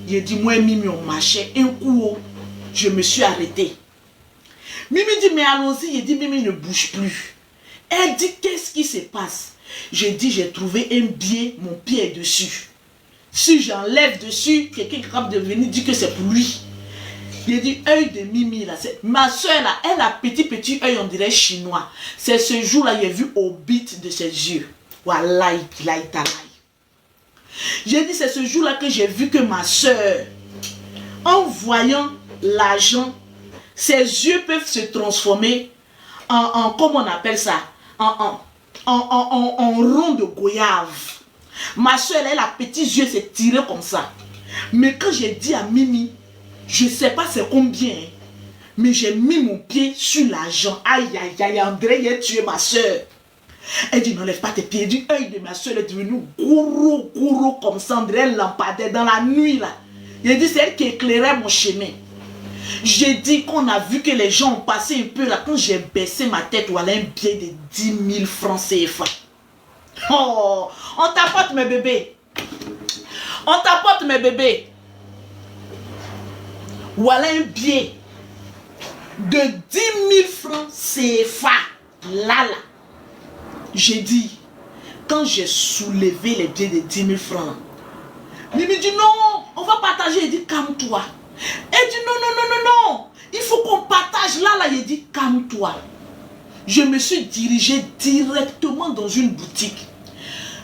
J'ai dit, moi et Mimi, on marchait. Un coup, je me suis arrêté. Mimi dit, mais allons-y. J'ai dit, Mimi ne bouge plus. Elle dit, qu'est-ce qui se passe? J'ai dit, j'ai trouvé un billet, mon pied est dessus. Si j'enlève dessus, quelqu'un est capable de venir dire que c'est pour lui. Il dit, œil de Mimi là, ma soeur là, elle a petit œil, on dirait chinois. C'est ce jour-là, j'ai vu au bit de ses yeux. Voilà, j'ai dit, c'est ce jour-là que j'ai vu que ma soeur, en voyant l'argent, ses yeux peuvent se transformer en comment on appelle ça, en rond de goyave. Ma soeur, elle a petits yeux, c'est tiré comme ça. Mais quand j'ai dit à Mimi, je ne sais pas c'est combien, hein, mais j'ai mis mon pied sur l'argent. Aïe, aïe, aïe, André, il a tué ma soeur. Elle dit, n'enlève pas tes pieds. Du œil de ma soeur est devenu gros comme ça. André, elle lampadait dans la nuit là. Il a dit, c'est elle qui éclairait mon chemin. J'ai dit qu'on a vu que les gens ont passé un peu là. Quand j'ai baissé ma tête, voilà un billet de 10 000 francs CFA. Oh, on t'apporte mes bébés. On t'apporte mes bébés. Voilà un billet de 10 000 francs CFA. Là. J'ai dit, quand j'ai soulevé les billets de 10 000 francs, Mimi dit non, on va partager. Il dit, calme-toi. Elle dit non. Il faut qu'on partage là. Il dit, calme-toi. Je me suis dirigé directement dans une boutique.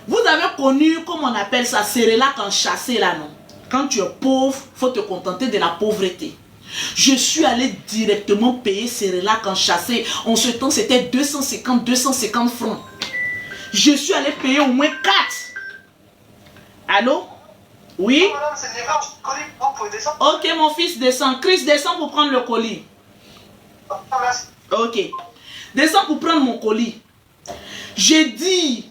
Vous avez connu, comment on appelle ça, Cerelac en chassé là, non? Quand tu es pauvre, il faut te contenter de la pauvreté. Je suis allé directement payer Cerelac en chassé. En ce temps, c'était 250 francs. Je suis allé payer au moins 4. Allô? Oui? Ok, mon fils, descend. Chris, descend pour prendre le colis. Ok. Descends pour prendre mon colis. J'ai dit,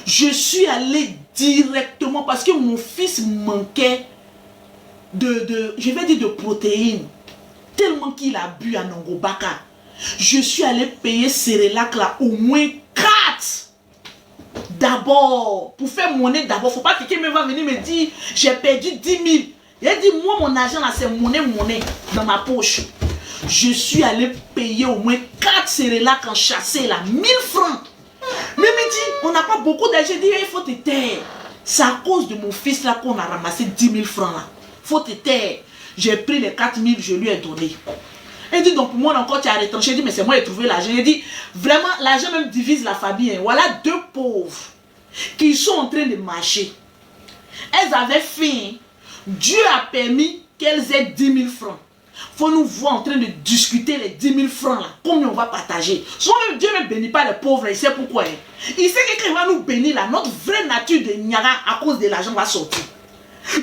je suis allé directement parce que mon fils manquait je vais dire de protéines. Tellement qu'il a bu à Nangobaka. Je suis allé payer Cerelac là au moins 4. D'abord, pour faire monnaie d'abord. Faut pas que quelqu'un me va venir me dire, j'ai perdu 10 000. Il a dit, moi mon argent là c'est monnaie dans ma poche. Je suis allé payer au moins 4 Cerelac en chassé là, 1000 francs. Mais me dit, on n'a pas beaucoup d'argent. J'ai dit, il faut te taire. C'est à cause de mon fils là qu'on a ramassé 10 000 francs là. Faut te taire. J'ai pris les 4 000, je lui ai donné. Elle dit, donc pour moi encore tu as retranché. J'ai dit, mais c'est moi qui ai trouvé l'argent. Elle dit, vraiment, l'argent même divise la famille. Hein. Voilà 2 pauvres qui sont en train de marcher. Elles avaient faim. Dieu a permis qu'elles aient 10 000 francs. Faut nous voir en train de discuter les 10 000 francs là. Combien on va partager. Soit même Dieu ne bénit pas les pauvres. Il sait pourquoi. Hein. Il sait que quand il va nous bénir là, notre vraie nature de Niara à cause de l'argent va sortir.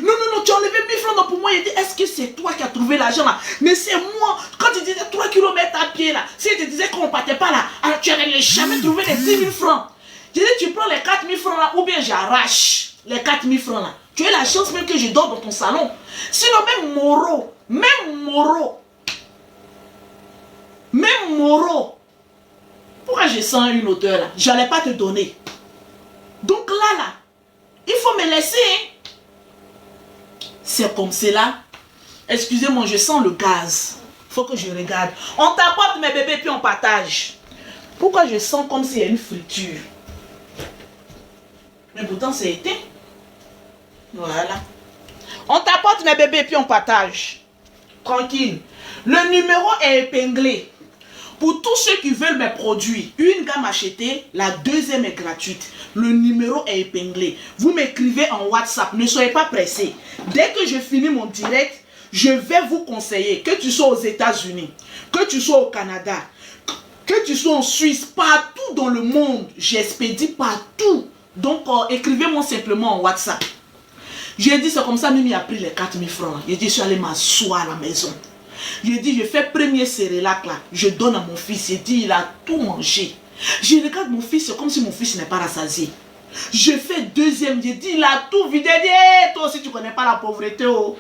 Non, tu as enlevé 1000 francs. Donc pour moi, il dit, est-ce que c'est toi qui as trouvé l'argent là? Mais c'est moi. Quand tu disais 3 km à pied là, si je te disais qu'on ne partait pas là, alors tu n'allais jamais trouver les 10 000 francs. Je dis, tu prends les 4 000 francs là, ou bien j'arrache. les 4000 francs là. Tu as la chance même que je dors dans ton salon. Sinon, même Moro, pourquoi je sens une odeur là? J'allais pas te donner. Donc là, il faut me laisser. Hein? C'est comme cela. Excusez-moi, je sens le gaz. Faut que je regarde. On t'apporte mes bébés puis on partage. Pourquoi je sens comme s'il y a une friture? Mais pourtant c'est éteint. Voilà. On t'apporte mes bébés puis on partage. Tranquille. Le numéro est épinglé. Pour tous ceux qui veulent mes produits, une gamme achetée, la deuxième est gratuite. Le numéro est épinglé. Vous m'écrivez en WhatsApp. Ne soyez pas pressés. Dès que je finis mon direct, je vais vous conseiller, que tu sois aux États-Unis, que tu sois au Canada, que tu sois en Suisse, partout dans le monde, j'expédie partout. Donc, écrivez-moi simplement en WhatsApp. J'ai dit, c'est comme ça, Mimi a pris les 4000 francs. J'ai dit, je suis allé m'asseoir à la maison. J'ai dit, je fais premier cérélac là. Je donne à mon fils. J'ai dit, il a tout mangé. Je regarde mon fils, c'est comme si mon fils n'est pas rassasié. Je fais deuxième. J'ai dit, il a tout vidé. J'ai dit, hey, toi aussi, tu ne connais pas la pauvreté. Oh.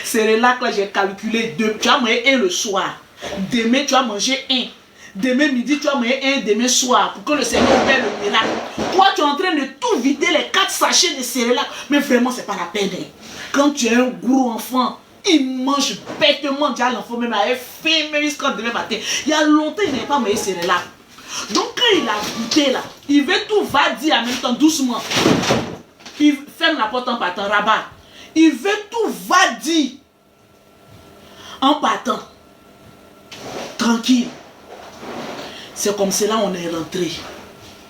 Cérélac là, j'ai calculé 2. Tu vas manger un le soir. Demain, tu vas manger un. Demain midi, tu vas manger un demain soir. Pour que le Seigneur fasse le miracle. Toi, tu es en train de tout vider, les 4 sachets de cérélac. Mais vraiment, c'est pas la peine. Hein. Quand tu es un gros enfant, il mange bêtement. Déjà, l'enfant même avait faim, même jusqu'à demain matin. Il y a longtemps, il n'avait pas mangé cérélac. Donc, quand il a goûté là, il veut tout va dire en même temps, doucement. Il ferme la porte en partant, rabat. Il veut tout va dire en partant. Tranquille. C'est comme cela on est rentré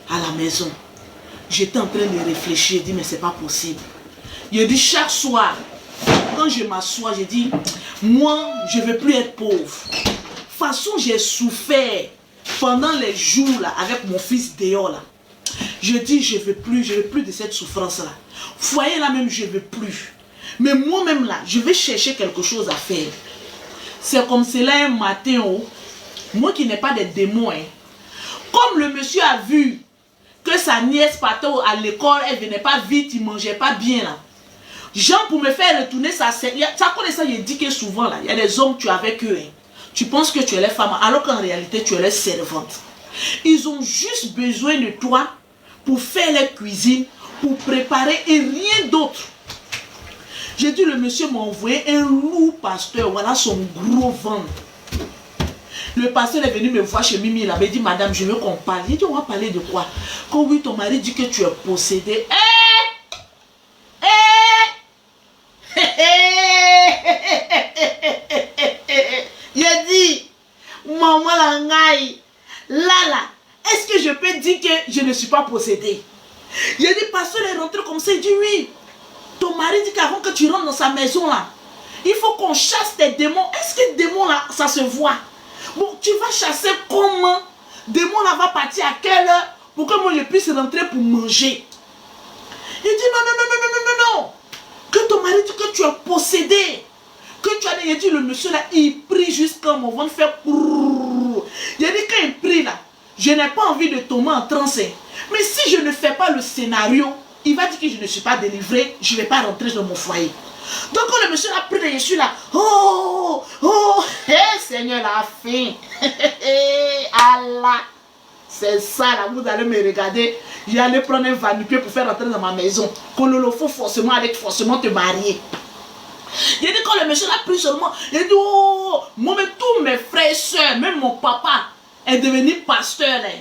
à la maison. J'étais en train de réfléchir, j'ai dit mais c'est pas possible. Il dit chaque soir, quand je m'assois, j'ai dit moi je ne veux plus être pauvre. De toute façon j'ai souffert pendant les jours là avec mon fils dehors là. Je dis je veux plus de cette souffrance là. Foyer là même je veux plus. Mais moi-même là, je vais chercher quelque chose à faire. C'est comme cela un matin, oh, moi qui n'ai pas de démons, hein, comme le monsieur a vu que sa nièce partait à l'école, elle venait pas vite, il mangeait pas bien là. Jean, pour me faire retourner ça, ça connaît ça, il dit que souvent là, il y a des hommes, tu es avec eux, hein. Tu penses que tu es les femmes, alors qu'en réalité, tu es les servantes. Ils ont juste besoin de toi pour faire la cuisine, pour préparer et rien d'autre. J'ai dit, le monsieur m'a envoyé un lourd pasteur, voilà son gros ventre. Le pasteur est venu me voir chez Mimi, il avait dit, madame, je veux qu'on parle. J'ai dit, on va parler de quoi? Quand oui, ton mari dit que tu es possédé. Il a dit, maman langaï, là, est-ce que je peux dire que je ne suis pas possédé? Il a dit, pasteur est rentré comme ça, il dit oui. Ton mari dit qu'avant que tu rentres dans sa maison là, il faut qu'on chasse tes démons. Est-ce que les démons là, ça se voit? Bon, tu vas chasser comment? Démon là va partir à quelle heure pour que moi je puisse rentrer pour manger? Il dit non. Que ton mari dit que tu es possédé. Que tu as dit, le monsieur là, il prie jusqu'à mon ventre faire. Il a dit quand il prie là, je n'ai pas envie de tomber en transe. Mais si je ne fais pas le scénario, il va dire que je ne suis pas délivré, je ne vais pas rentrer dans mon foyer. Donc quand le monsieur a pris, je suis là, Seigneur la faim. Allah. C'est ça là, vous allez me regarder. J'allais prendre un vanipier pour faire rentrer dans ma maison. Qu'on le faut forcément te marier. Il dit quand le monsieur l'a pris seulement, il dit moi-même tous mes frères et soeurs, même mon papa est devenu pasteur. Hein.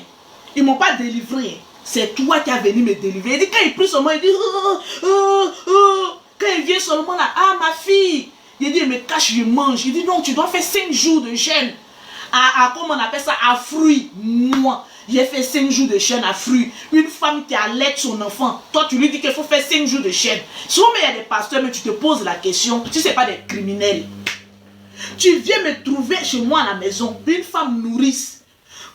Ils ne m'ont pas délivré. C'est toi qui as venu me délivrer. Il dit quand il prie seulement, il dit quand il vient seulement là, ma fille. Il dit, il me cache, je mange. Il dit, non, tu dois faire 5 jours de jeûne. Comment on appelle ça? À fruits. Moi, j'ai fait 5 jours de jeûne à fruits. Une femme qui allait son enfant. Toi, tu lui dis qu'il faut faire 5 jours de jeûne. Souvent, il y a des pasteurs, mais tu te poses la question. Tu ne sais pas des criminels. Tu viens me trouver chez moi à la maison. Une femme nourrice.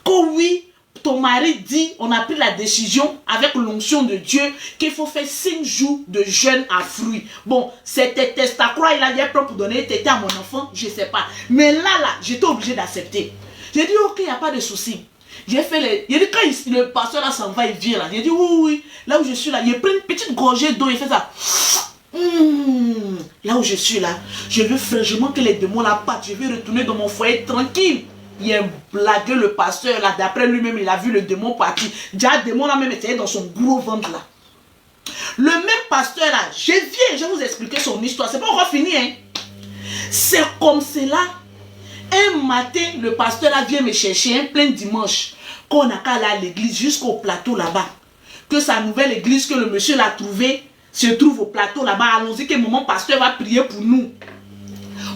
Quand oui, ton mari dit, on a pris la décision avec l'onction de Dieu qu'il faut faire 5 jours de jeûne à fruits. Bon, c'était testacroix, il a dit pour donner tété à mon enfant, je ne sais pas. Mais là, j'étais obligé d'accepter. J'ai dit, ok, il n'y a pas de souci. J'ai fait les... Il dit, quand le pasteur là s'en va, il vient là. J'ai dit, oui, oui, là où je suis là, il prend une petite gorgée d'eau, il fait ça. Là où je suis là, je veux franchement que les démons là partent. Je vais retourner dans mon foyer tranquille. Il a blagué le pasteur là, d'après lui-même, il a vu le démon partir. Déjà, le démon là même était dans son gros ventre là. Le même pasteur là, je vais vous expliquer son histoire. C'est pas encore fini, hein. C'est comme cela. Un matin, le pasteur là vient me chercher un plein dimanche. Qu'on a qu'à aller à l'église jusqu'au plateau là-bas. Que sa nouvelle église que le monsieur l'a trouvée se trouve au plateau là-bas. Allons-y que mon pasteur va prier pour nous.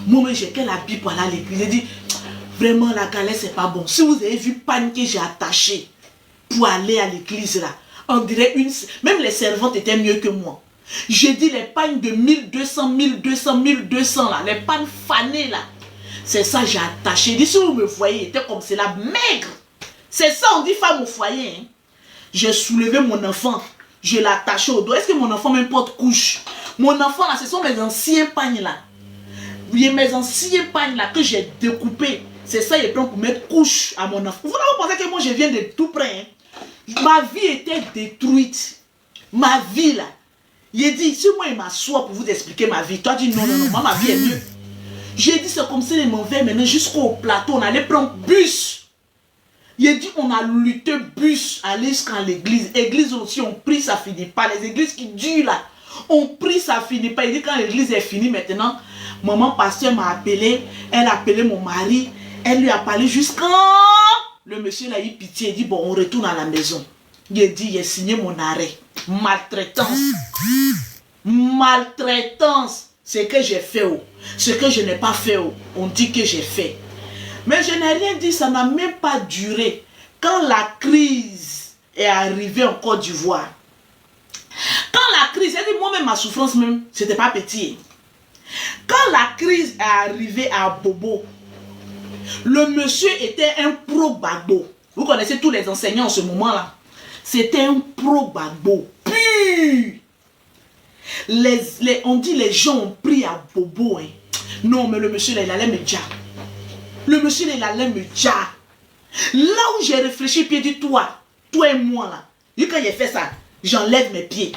Moi, j'ai qu'elle habille pour aller à l'église. J'ai dit, vraiment la galère c'est pas bon. Si vous avez vu panne que j'ai attaché pour aller à l'église là, on dirait même les servantes étaient mieux que moi. J'ai dit les pagnes de 1200, 1200, 1200 là, les pannes fanées là. C'est ça j'ai attaché. J'ai dit, si vous me voyez, était comme cela, maigre. C'est ça on dit femme au foyer. Hein. J'ai soulevé mon enfant. Je l'ai attaché au dos. Est-ce que mon enfant même porte couche? Mon enfant là, ce sont mes anciens pagnes là. Mes anciens pagnes là que j'ai découpés. C'est ça il prend pour mettre couche à mon enfant. Vous n'avez pas pensé que moi je viens de tout près. Hein? Ma vie était détruite. Ma vie là. Il dit, si moi il m'assoit pour vous expliquer ma vie. Toi tu dis non, non, non, moi ma vie est mieux. J'ai dit c'est comme ça ils m'ont fait maintenant jusqu'au plateau. On allait prendre bus. Il dit on a lutté bus, aller jusqu'à l'église. Église aussi, on prie, ça finit pas. Les églises qui durent là, on prie, ça finit pas. Il dit quand l'église est finie maintenant, maman pasteur m'a appelé, elle a appelé mon mari, elle lui a parlé jusqu'à... Le monsieur a eu pitié, il dit bon on retourne à la maison. Il dit il a signé mon arrêt. Maltraitance. Maltraitance. Ce que j'ai fait, ce que je n'ai pas fait, on dit que j'ai fait. Mais je n'ai rien dit, ça n'a même pas duré. Quand la crise est arrivée en Côte d'Ivoire, quand la crise, c'est-à-dire moi-même ma souffrance même, c'était pas petit. Quand la crise est arrivée à Bobo, le monsieur était un pro-Gbagbo. Vous connaissez tous les enseignants en ce moment-là. C'était un pro-Gbagbo. Puis, on dit les gens ont pris à Bobo. Hein. Non, mais le monsieur, là, il allait me dire. Le monsieur, là, il allait me dire. Là où j'ai réfléchi, puis il dit, toi et moi, là. Et quand il a fait ça, j'enlève mes pieds.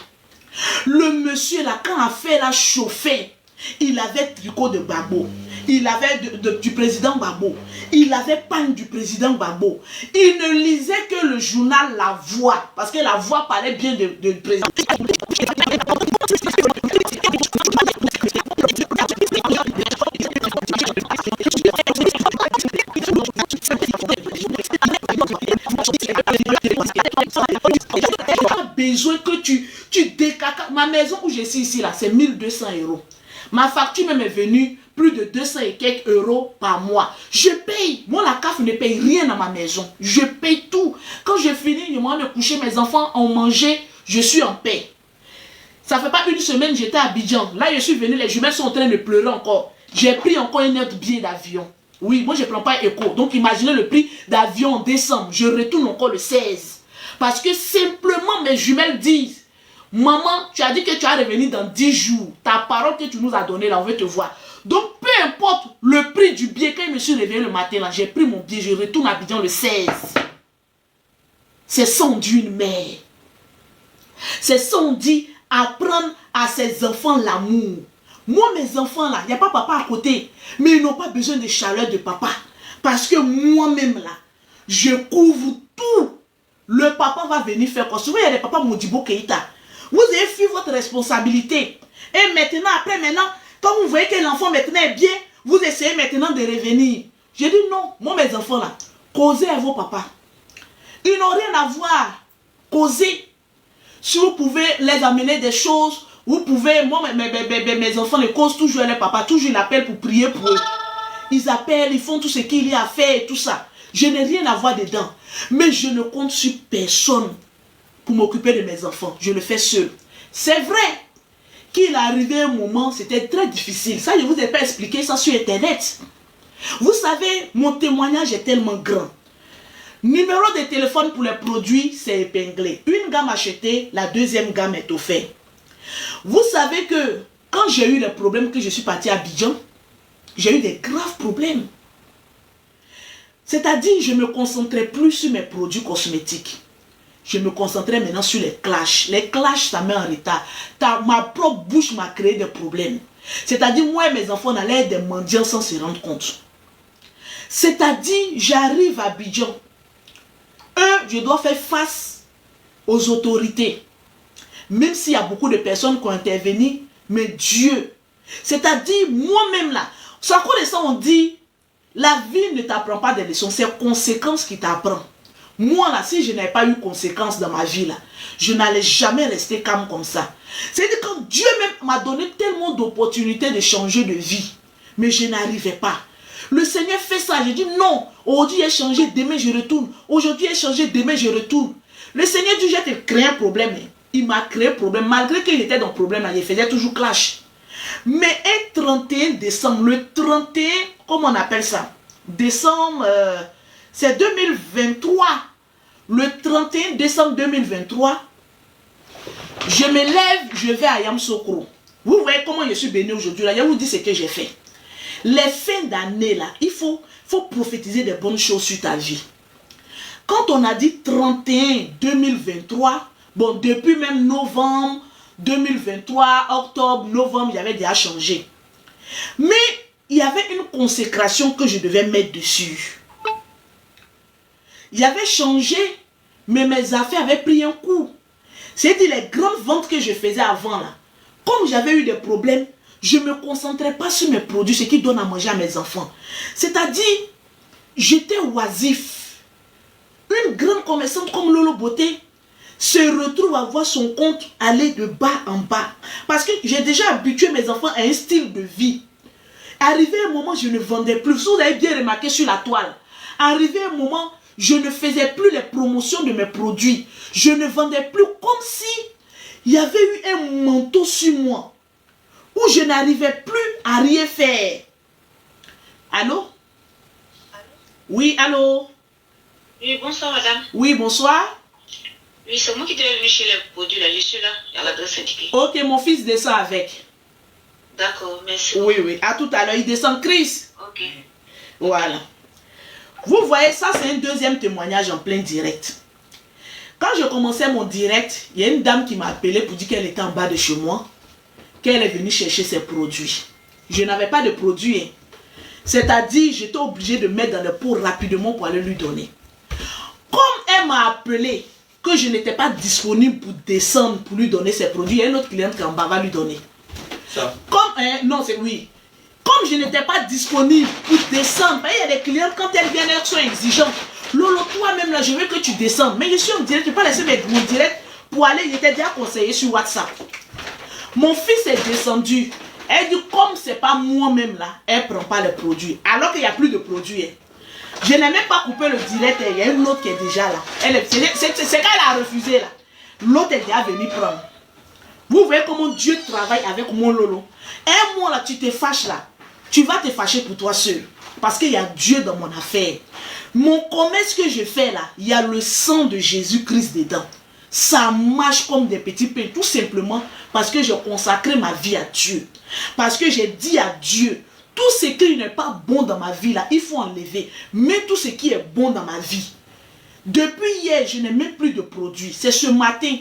Le monsieur, là, quand l'affaire a chauffé, il avait tricot de Gbagbo. Il avait du président Gbagbo. Il avait panne du président Gbagbo. Il ne lisait que le journal La Voix. Parce que La Voix parlait bien de président. Besoin que tu décacares. Ma maison où je suis ici, là, c'est 1200 €. Ma facture même est venue plus de 200 et quelques euros par mois. Je paye. Moi, la CAF ne paye rien dans ma maison. Je paye tout. Quand je finis, je m'en vais me coucher, mes enfants ont mangé, je suis en paix. Ça fait pas une semaine, j'étais à Abidjan. Là, je suis venu, les jumelles sont en train de pleurer encore. J'ai pris encore un autre billet d'avion. Oui, moi, je ne prends pas écho. Donc, imaginez le prix d'avion en décembre. Je retourne encore le 16. Parce que simplement, mes jumelles disent, maman, tu as dit que tu vas revenir dans 10 jours. Ta parole que tu nous as donnée, là, on veut te voir. Donc, peu importe le prix du billet, quand je me suis réveillé le matin, là, j'ai pris mon billet, je retourne à Abidjan le 16. C'est ça, on dit une mère. C'est ça, on dit apprendre à ses enfants l'amour. Moi, mes enfants, là, il n'y a pas papa à côté, mais ils n'ont pas besoin de chaleur de papa. Parce que moi-même, là, je couvre tout. Le papa va venir faire quoi? Souvent, il y a des papas Modibo Keïta. Vous avez fait votre responsabilité. Et maintenant, après, quand vous voyez que l'enfant maintenant est bien, vous essayez maintenant de revenir. J'ai dit non, moi mes enfants là, causez à vos papas. Ils n'ont rien à voir. Causez. Si vous pouvez les amener des choses, vous pouvez, moi mes enfants les causent toujours les papas, toujours ils appellent pour prier pour eux. Ils appellent, ils font tout ce qu'il y a à faire et tout ça. Je n'ai rien à voir dedans. Mais je ne compte sur personne pour m'occuper de mes enfants. Je le fais seul. C'est vrai qu'il est arrivé un moment, c'était très difficile. Ça, je ne vous ai pas expliqué ça sur Internet. Vous savez, mon témoignage est tellement grand. Numéro de téléphone pour les produits, c'est épinglé. Une gamme achetée, la deuxième gamme est offerte. Vous savez que quand j'ai eu les problèmes que je suis parti à Abidjan, j'ai eu des graves problèmes. C'est-à-dire, je ne me concentrais plus sur mes produits cosmétiques. Je me concentrais maintenant sur les clashs. Les clashs, ça met en retard. Ma propre bouche m'a créé des problèmes. C'est-à-dire, moi et mes enfants, on allait être des mendiants sans se rendre compte. C'est-à-dire, j'arrive à Abidjan. Je dois faire face aux autorités. Même s'il y a beaucoup de personnes qui ont intervenu, mais Dieu. C'est-à-dire, moi-même là, c'est à cause de ça on dit, la vie ne t'apprend pas des leçons, c'est conséquences qui t'apprend. Moi là, si je n'avais pas eu conséquences dans ma vie là, je n'allais jamais rester calme comme ça. C'est-à-dire quand Dieu même m'a donné tellement d'opportunités de changer de vie, mais je n'arrivais pas. Le Seigneur fait ça, je dis non, aujourd'hui j'ai changé, demain je retourne. Aujourd'hui j'ai changé, demain je retourne. Le Seigneur dit, je vais te créer un problème. Il m'a créé un problème, malgré qu'il était dans le problème, il faisait toujours clash. Mais un 31 décembre, le 31, comment on appelle ça? Décembre, c'est 2023. Le 31 décembre 2023, je me lève, je vais à Yamoussoukro. Vous voyez comment je suis béni aujourd'hui là. Je vous dis ce que j'ai fait. Les fins d'année là, il faut prophétiser des bonnes choses sur ta vie. Quand on a dit 31 2023, bon, depuis même novembre 2023, octobre, novembre, il y avait déjà changé. Mais il y avait une consécration que je devais mettre dessus. Il y avait changé, mais mes affaires avaient pris un coup. C'est-à-dire les grandes ventes que je faisais avant là, comme j'avais eu des problèmes, je ne me concentrais pas sur mes produits, ce qui donne à manger à mes enfants. C'est-à-dire, j'étais oisif. Une grande commerçante comme Lolo Beauté se retrouve à voir son compte aller de bas en bas. Parce que j'ai déjà habitué mes enfants à un style de vie. Arrivé un moment, je ne vendais plus. Vous avez bien remarqué sur la toile. Arrivé un moment, je ne faisais plus les promotions de mes produits. Je ne vendais plus comme si il y avait eu un manteau sur moi. Où je n'arrivais plus à rien faire. Allô? Oui, allô? Oui, bonsoir madame. Oui, bonsoir. Oui, c'est moi qui devais venir chez les produits là, je suis là, il y a l'adresse indiquée. Ok, mon fils descend avec. D'accord, merci. Oui, oui, à tout à l'heure, il descend Chris. Ok. Voilà. Vous voyez, ça c'est un deuxième témoignage en plein direct. Quand je commençais mon direct, il y a une dame qui m'a appelé pour dire qu'elle était en bas de chez moi, qu'elle est venue chercher ses produits. Je n'avais pas de produits. C'est-à-dire, j'étais obligé de mettre dans le pot rapidement pour aller lui donner. Comme elle m'a appelé que je n'étais pas disponible pour descendre pour lui donner ses produits, il y a une autre cliente qui en bas va lui donner. Ça. Comme, non, c'est oui. Comme je n'étais pas disponible pour descendre, il y a des clients, quand elles viennent, elles sont exigeantes. Lolo, toi-même là, je veux que tu descendes. Mais je suis en direct, je ne peux pas laisser mon direct pour aller, il était déjà conseillé sur WhatsApp. Mon fils est descendu. Elle dit, comme ce n'est pas moi-même là, elle ne prend pas les produits. Alors qu'il n'y a plus de produits. Je n'ai même pas coupé le direct, il y a une autre qui est déjà là. C'est qu'elle a refusé là. L'autre est déjà venue prendre. Vous voyez comment Dieu travaille avec mon Lolo. Un mois là, tu te fâches là. Tu vas te fâcher pour toi seul. Parce qu'il y a Dieu dans mon affaire. Mon commerce que je fais là, il y a le sang de Jésus-Christ dedans. Ça marche comme des petits pains. Tout simplement parce que j'ai consacré ma vie à Dieu. Parce que j'ai dit à Dieu, tout ce qui n'est pas bon dans ma vie là, il faut enlever. Mais tout ce qui est bon dans ma vie. Depuis hier, je n'ai même plus de produits. C'est ce matin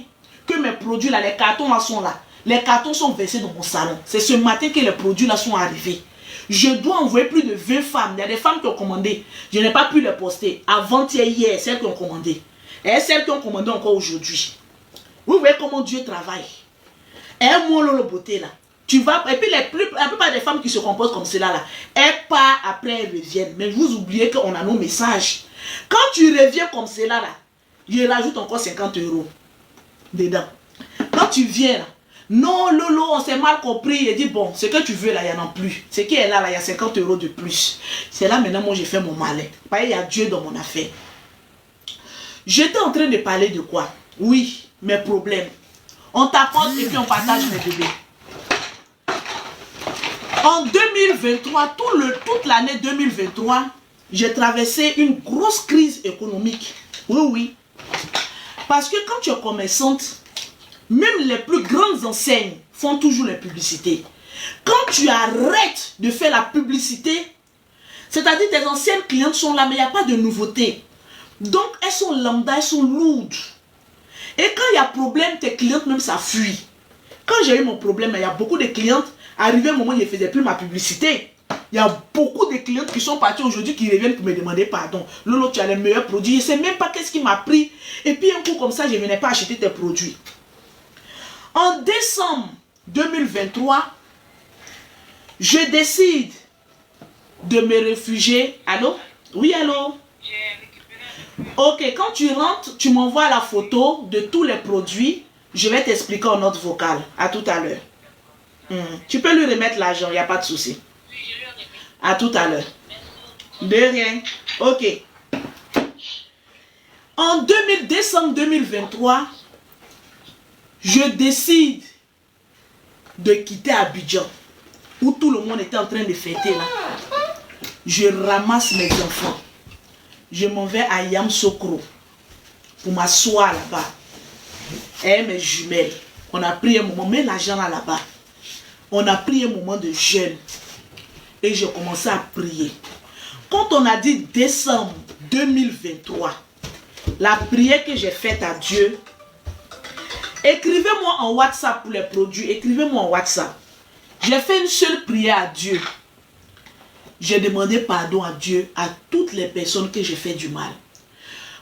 que mes produits là, les cartons là sont là. Les cartons sont versés dans mon salon. C'est ce matin que les produits là sont arrivés. Je dois envoyer plus de 20 femmes. Il y a des femmes qui ont commandé. Je n'ai pas pu les poster. Avant-hier, hier, celles qui ont commandé. Et celles qui ont commandé encore aujourd'hui. Vous voyez comment Dieu travaille. Et moi, Lolo Beauté là. Tu vas, et puis la plupart des femmes qui se comportent comme cela là, elles partent, après elles reviennent. Mais vous oubliez qu'on a nos messages. Quand tu reviens comme cela là, je rajoute encore 50 € dedans. Quand tu viens là, non Lolo, on s'est mal compris. Il dit bon, ce que tu veux là, il n'y en a plus. Ce qui est là, il y a 50 € de plus. C'est là maintenant, moi j'ai fait mon malin. Parce qu'il y a Dieu dans mon affaire. J'étais en train de parler de quoi? Oui, mes problèmes. On t'apporte et puis on partage mes bébés. En 2023, toute l'année 2023, j'ai traversé une grosse crise économique. Oui, oui. Parce que quand tu es commerçante, même les plus grandes enseignes font toujours les publicités. Quand tu arrêtes de faire la publicité, C'est-à-dire tes anciennes clientes sont là, mais il n'y a pas de nouveauté. Donc, elles sont lambda, elles sont lourdes. Et quand il y a problème, tes clientes même ça fuit. Quand j'ai eu mon problème, il y a beaucoup de clientes, arrivé au moment où je ne faisais plus ma publicité. Il y a beaucoup de clientes qui sont parties aujourd'hui qui reviennent pour me demander pardon. Lolo, tu as les meilleurs produits. Je ne sais même pas qu'est-ce qui m'a pris. Et puis un coup comme ça, je ne venais pas acheter tes produits. En décembre 2023, je décide de me réfugier. Allô? Oui, allô? Ok, quand tu rentres, tu m'envoies la photo de tous les produits. Je vais t'expliquer en note vocale. À tout à l'heure. Tu peux lui remettre l'argent, il n'y a pas de souci. À tout à l'heure. De rien. Ok. En décembre 2023, je décide de quitter Abidjan, où tout le monde était en train de fêter là. Je ramasse mes enfants. Je m'en vais à Yamoussoukro pour m'asseoir là-bas. Et mes jumelles. On a pris un moment, mets l'argent là-bas. On a pris un moment de jeûne. Et j'ai commencé à prier. Quand on a dit décembre 2023, la prière que j'ai faite à Dieu, écrivez-moi en WhatsApp pour les produits. Écrivez-moi en WhatsApp. J'ai fait une seule prière à Dieu. J'ai demandé pardon à Dieu, à toutes les personnes que j'ai fait du mal.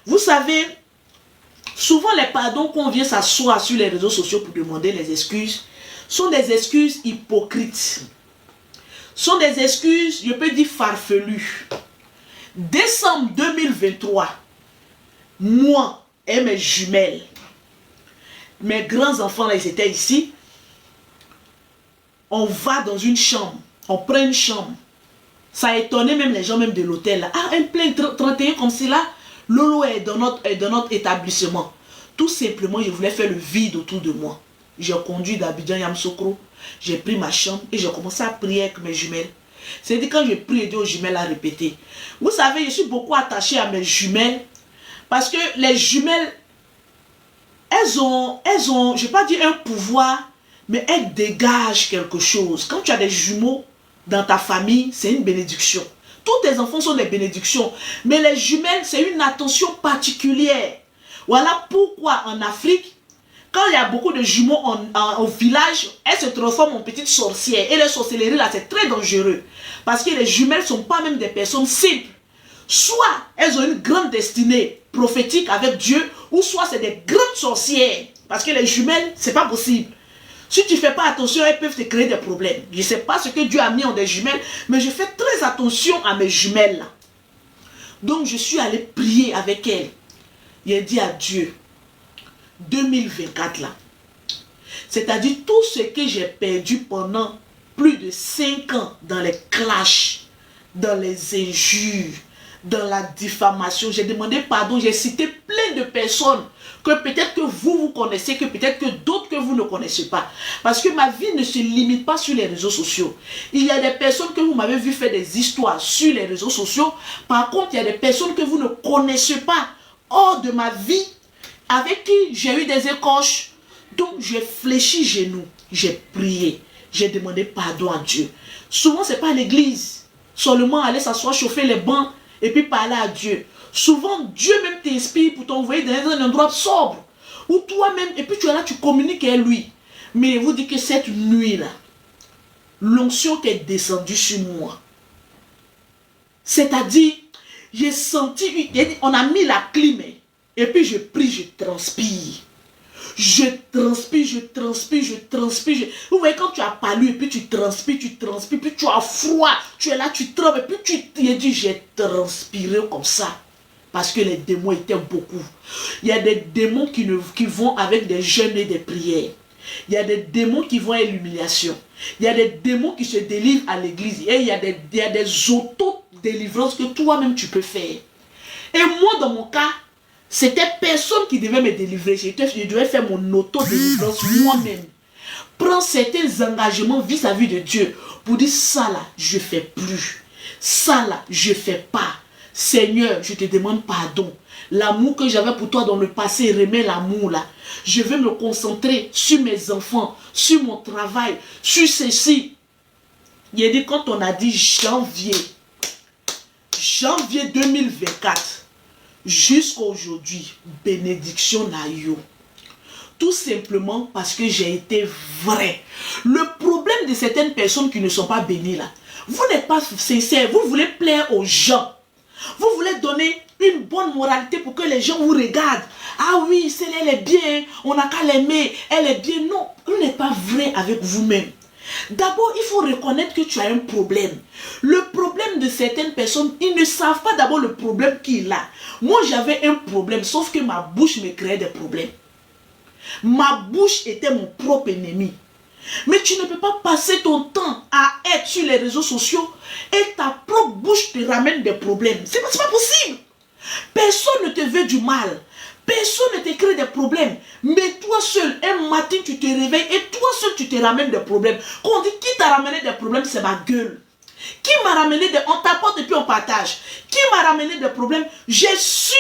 Vous savez, souvent les pardons qu'on vient s'asseoir sur les réseaux sociaux pour demander les excuses sont des excuses hypocrites. Sont des excuses, je peux dire farfelues. Décembre 2023, moi et mes jumelles, mes grands-enfants là, ils étaient ici. On va dans une chambre, on prend une chambre. Ça a étonné même les gens même de l'hôtel là. Ah, un plein 31 comme cela, Lolo est dans notre établissement. Tout simplement, je voulais faire le vide autour de moi. J'ai conduit d'Abidjan Yamoussoukro, j'ai pris ma chambre et j'ai commencé à prier avec mes jumelles. C'est-à-dire quand je prie, Dieu aux jumelles à répéter. Vous savez, je suis beaucoup attachée à mes jumelles parce que les jumelles, elles ont, je ne vais pas dire un pouvoir, mais elles dégagent quelque chose. Quand tu as des jumeaux dans ta famille, c'est une bénédiction. Tous tes enfants sont des bénédictions. Mais les jumelles, c'est une attention particulière. Voilà pourquoi en Afrique, quand il y a beaucoup de jumeaux au village, elles se transforment en petites sorcières. Et les sorcelleries là, c'est très dangereux. Parce que les jumelles ne sont pas même des personnes simples. Soit elles ont une grande destinée prophétique avec Dieu, ou soit c'est des grandes sorcières. Parce que les jumelles, c'est pas possible. Si tu ne fais pas attention, elles peuvent te créer des problèmes. Je ne sais pas ce que Dieu a mis en des jumelles, mais je fais très attention à mes jumelles là. Donc je suis allée prier avec elles. J'ai dit à Dieu, 2024 là, c'est-à-dire tout ce que j'ai perdu pendant plus de 5 ans dans les clashs, dans les injures, dans la diffamation, j'ai demandé pardon, j'ai cité plein de personnes que peut-être que vous connaissez, que peut-être que d'autres que vous ne connaissez pas. Parce que ma vie ne se limite pas sur les réseaux sociaux. Il y a des personnes que vous m'avez vu faire des histoires sur les réseaux sociaux. Par contre, il y a des personnes que vous ne connaissez pas hors de ma vie, avec qui j'ai eu des écorches. Donc, j'ai fléchi genoux, j'ai prié, j'ai demandé pardon à Dieu. Souvent, ce n'est pas à l'église. Seulement aller s'asseoir, chauffer les bancs et puis parler à Dieu. Souvent, Dieu même t'inspire pour t'envoyer dans un endroit sobre. Ou toi-même, et puis tu es là, tu communiques avec lui. Mais je vous dis que cette nuit-là, l'onction qui est descendue sur moi, c'est-à-dire, j'ai senti, on a mis la clim, et puis je prie, je transpire. Je transpire, je transpire, je transpire. Vous voyez, quand tu as palu, et puis tu transpires, puis tu as froid, tu es là, tu trembles, et puis tu dit, j'ai transpiré comme ça. Parce que les démons étaient beaucoup. Il y a des démons qui vont avec des jeûnes et des prières. Il y a des démons qui vont à l'humiliation. Il y a des démons qui se délivrent à l'église. Et il y a des auto-délivrances que toi-même tu peux faire. Et moi, dans mon cas, c'était personne qui devait me délivrer. Je devais faire mon auto-délivrance moi-même. Prends certains engagements vis-à-vis de Dieu pour dire ça là, je ne fais plus. Ça là, je ne fais pas. Seigneur, je te demande pardon. L'amour que j'avais pour toi dans le passé, remets l'amour là. Je veux me concentrer sur mes enfants, sur mon travail, sur ceci. Il a dit quand on a dit janvier, janvier 2024 jusqu'à aujourd'hui, bénédiction na yo. Tout simplement parce que j'ai été vrai. Le problème de certaines personnes qui ne sont pas bénies là, vous n'êtes pas sincère, vous voulez plaire aux gens. Vous voulez donner une bonne moralité pour que les gens vous regardent. Ah oui, celle elle est bien, on n'a qu'à l'aimer, elle est bien. Non, vous n'êtes pas vrai avec vous-même. D'abord, il faut reconnaître que tu as un problème. Le problème de certaines personnes, ils ne savent pas d'abord le problème qu'il a. Moi, j'avais un problème, sauf que ma bouche me créait des problèmes. Ma bouche était mon propre ennemi. Mais tu ne peux pas passer ton temps à être sur les réseaux sociaux et ta propre bouche te ramène des problèmes. C'est pas possible. Personne ne te veut du mal. Personne ne te crée des problèmes. Mais toi seul, un matin, tu te réveilles et toi seul, tu te ramènes des problèmes. Quand on dit qui t'a ramené des problèmes, c'est ma gueule. Qui m'a ramené des... On t'apporte et puis on partage. Qui m'a ramené des problèmes? J'ai su,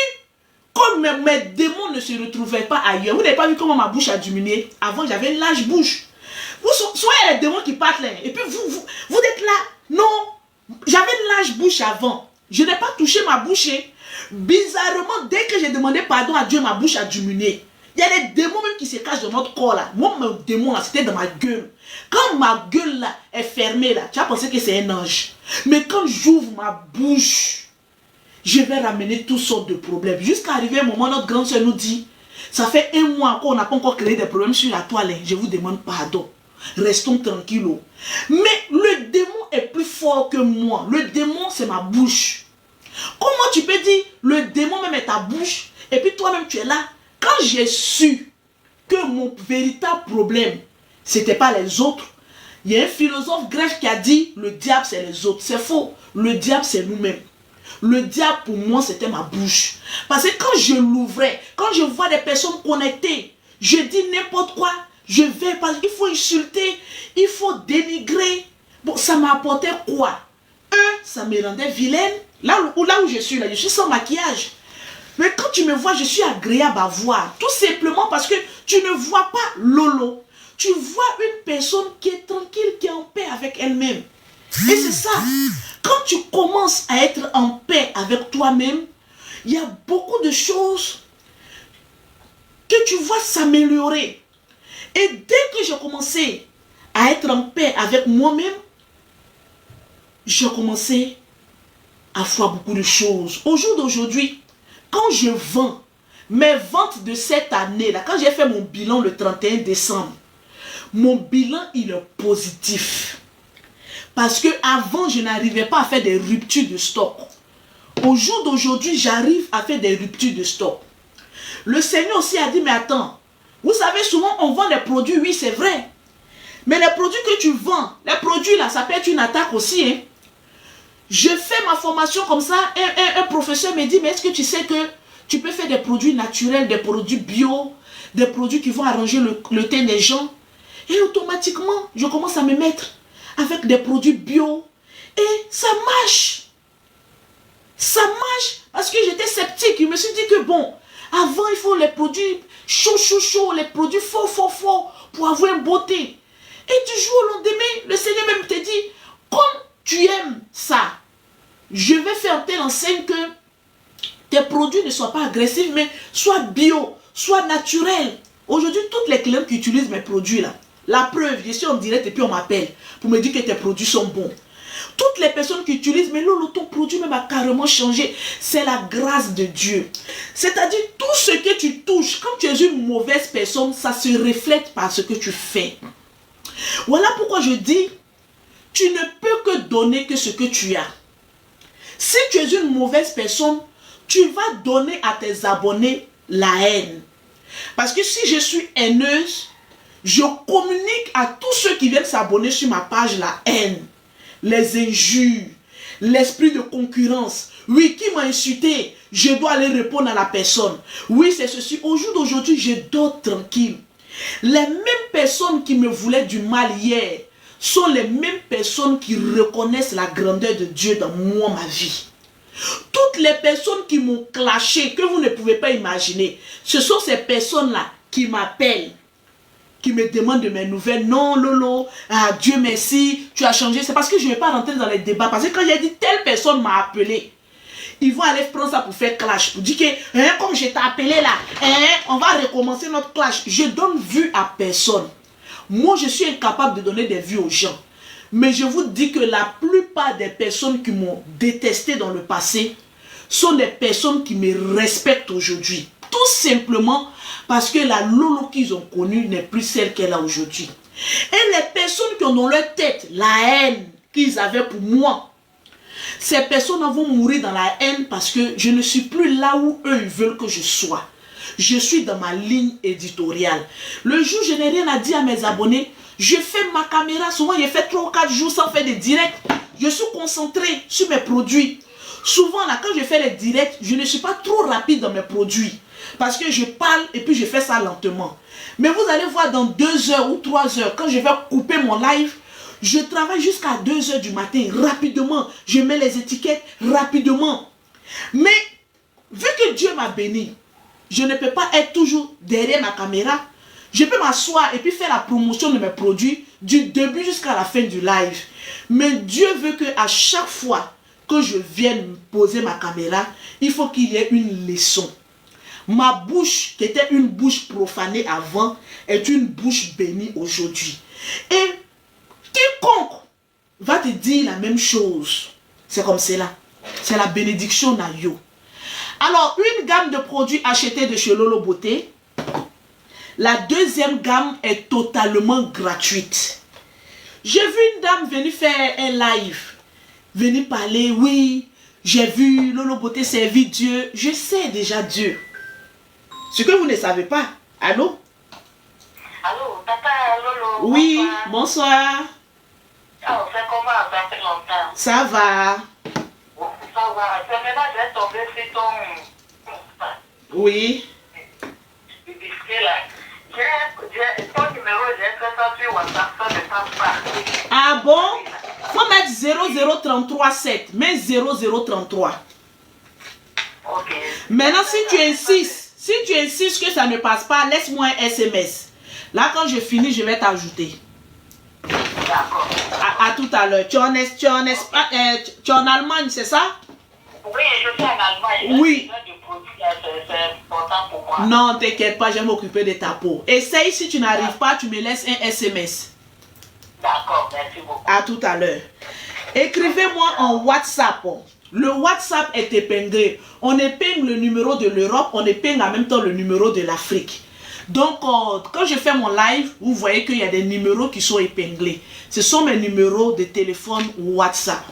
comme mes démons ne se retrouvaient pas ailleurs. Vous n'avez pas vu comment ma bouche a diminué? Avant, j'avais une large bouche. Vous soyez les démons qui partent là. Et puis vous êtes là. Non, j'avais une large bouche avant. Je n'ai pas touché ma bouche. Bizarrement, dès que j'ai demandé pardon à Dieu, ma bouche a diminué. Il y a des démons même qui se cachent dans notre corps là. Moi, mon démon là, c'était dans ma gueule. Quand ma gueule là est fermée là, tu as pensé que c'est un ange. Mais quand j'ouvre ma bouche, je vais ramener toutes sortes de problèmes. Jusqu'à arriver un moment, notre grande soeur nous dit, ça fait un mois qu'on n'a pas encore créé des problèmes sur la toilette. Je vous demande pardon. Restons tranquilles. Mais le démon est plus fort que moi. Le démon, c'est ma bouche. Comment tu peux dire le démon même est ta bouche et puis toi-même tu es là? Quand j'ai su que mon véritable problème, c'était pas les autres, il y a un philosophe grec qui a dit le diable c'est les autres. C'est faux. Le diable c'est nous-mêmes. Le diable pour moi c'était ma bouche. Parce que quand je l'ouvrais, quand je vois des personnes connectées, je dis n'importe quoi. Je vais pas, il faut insulter, il faut dénigrer. Bon, ça m'a apporté quoi? Ça me rendait vilaine. Là où je suis, là, je suis sans maquillage. Mais quand tu me vois, je suis agréable à voir. Tout simplement parce que tu ne vois pas Lolo. Tu vois une personne qui est tranquille, qui est en paix avec elle-même. Et c'est ça. Quand tu commences à être en paix avec toi-même, il y a beaucoup de choses que tu vois s'améliorer. Et dès que j'ai commencé à être en paix avec moi-même, j'ai commencé à voir beaucoup de choses. Au jour d'aujourd'hui, quand je vends mes ventes de cette année-là, quand j'ai fait mon bilan le 31 décembre, mon bilan, il est positif. Parce que avant, je n'arrivais pas à faire des ruptures de stock. Au jour d'aujourd'hui, j'arrive à faire des ruptures de stock. Le Seigneur aussi a dit, mais attends, vous savez, souvent on vend des produits, oui, c'est vrai. Mais les produits que tu vends, les produits là, ça peut être une attaque aussi. Hein. Je fais ma formation comme ça, un professeur me dit, mais est-ce que tu sais que tu peux faire des produits naturels, des produits bio, des produits qui vont arranger le teint des gens? Et automatiquement, je commence à me mettre avec des produits bio. Et ça marche. Ça marche parce que j'étais sceptique. Je me suis dit que bon, avant il faut les produits chauds, les produits forts pour avoir une beauté. Et du jour au lendemain, le Seigneur même te dit, comme tu aimes ça, je vais faire telle enseigne que tes produits ne soient pas agressifs, mais soient bio, soient naturels. Aujourd'hui, toutes les clients qui utilisent mes produits là, la preuve, je suis en direct et puis on m'appelle pour me dire que tes produits sont bons. Toutes les personnes qui utilisent, mais Lolo, ton produit même a carrément changé. C'est la grâce de Dieu. C'est-à-dire, tout ce que tu touches, quand tu es une mauvaise personne, ça se reflète par ce que tu fais. Voilà pourquoi je dis, tu ne peux que donner que ce que tu as. Si tu es une mauvaise personne, tu vas donner à tes abonnés la haine. Parce que si je suis haineuse, je communique à tous ceux qui viennent s'abonner sur ma page la haine, les injures, l'esprit de concurrence. Oui, qui m'a insulté, je dois aller répondre à la personne. Oui, c'est ceci. Au jour d'aujourd'hui, je dors tranquille. Les mêmes personnes qui me voulaient du mal hier sont les mêmes personnes qui reconnaissent la grandeur de Dieu dans moi, ma vie. Toutes les personnes qui m'ont clashé, que vous ne pouvez pas imaginer, ce sont ces personnes-là qui m'appellent, qui me demandent de mes nouvelles. Non, Lolo, ah, Dieu merci, tu as changé. C'est parce que je ne vais pas rentrer dans les débats. Parce que quand j'ai dit telle personne m'a appelé, ils vont aller prendre ça pour faire clash. Pour dire que, comme je t'ai appelé là, on va recommencer notre clash. Je donne vue à personne. Moi, je suis incapable de donner des vues aux gens. Mais je vous dis que la plupart des personnes qui m'ont détesté dans le passé sont des personnes qui me respectent aujourd'hui. Tout simplement parce que la Lolo qu'ils ont connue n'est plus celle qu'elle a aujourd'hui. Et les personnes qui ont dans leur tête la haine qu'ils avaient pour moi, ces personnes vont mourir dans la haine parce que je ne suis plus là où eux ils veulent que je sois. Je suis dans ma ligne éditoriale. Le jour, je n'ai rien à dire à mes abonnés. Je fais ma caméra. Souvent, j'ai fait 3 ou 4 jours sans faire des directs. Je suis concentré sur mes produits. Souvent, là, quand je fais les directs, je ne suis pas trop rapide dans mes produits. Parce que je parle et puis je fais ça lentement. Mais vous allez voir dans 2 heures ou 3 heures, quand je vais couper mon live, je travaille jusqu'à 2 heures du matin, rapidement. Je mets les étiquettes rapidement. Mais, vu que Dieu m'a béni, je ne peux pas être toujours derrière ma caméra. Je peux m'asseoir et puis faire la promotion de mes produits du début jusqu'à la fin du live. Mais Dieu veut qu'à chaque fois que je vienne poser ma caméra, il faut qu'il y ait une leçon. Ma bouche, qui était une bouche profanée avant, est une bouche bénie aujourd'hui. Et quiconque va te dire la même chose, c'est comme cela. C'est la bénédiction Nayo. Alors, une gamme de produits achetés de chez Lolo Beauté. La deuxième gamme est totalement gratuite. J'ai vu une dame venir faire un live. Venir parler, oui, j'ai vu Lolo Beauté servir Dieu. Je sais déjà Dieu. Ce que vous ne savez pas. Allô? Allô, papa, Lolo. Oui, bonsoir. Oh, c'est comment, ça fait longtemps. Ça va. Ça va. C'est maintenant que j'ai tombé sur ton... Oui. Du biscuit là. J'ai ton numéro, j'ai fait ça sur WhatsApp, ça ne passe pas. Ah bon? Faut mettre 00337. Mets 0033. Ok. Maintenant, si tu insistes que ça ne passe pas, laisse-moi un SMS. Là, quand je finis, je vais t'ajouter. D'accord. À tout à l'heure. Tu es en Allemagne, c'est ça? Oui, je suis en Allemagne. Oui. C'est important pour moi. Non, t'inquiète pas, je vais m'occuper de ta peau. Essaye, si tu n'arrives pas, tu me laisses un SMS. D'accord, merci beaucoup. À tout à l'heure. Écrivez-moi en WhatsApp. Le WhatsApp est épinglé. On épingle le numéro de l'Europe, on épingle en même temps le numéro de l'Afrique. Donc, quand je fais mon live, vous voyez qu'il y a des numéros qui sont épinglés. Ce sont mes numéros de téléphone WhatsApp.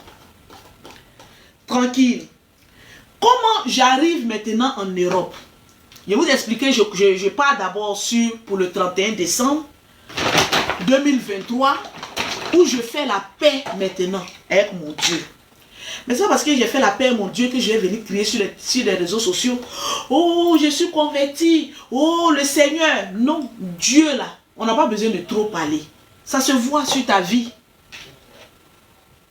Tranquille. Comment j'arrive maintenant en Europe? Je vais vous expliquer, je pars d'abord pour le 31 décembre 2023, où je fais la paix maintenant avec mon Dieu. Mais c'est parce que j'ai fait la paix avec mon Dieu que je vais venir crier sur les réseaux sociaux. Oh, je suis converti. Oh, le Seigneur. Non, Dieu là, on n'a pas besoin de trop parler. Ça se voit sur ta vie.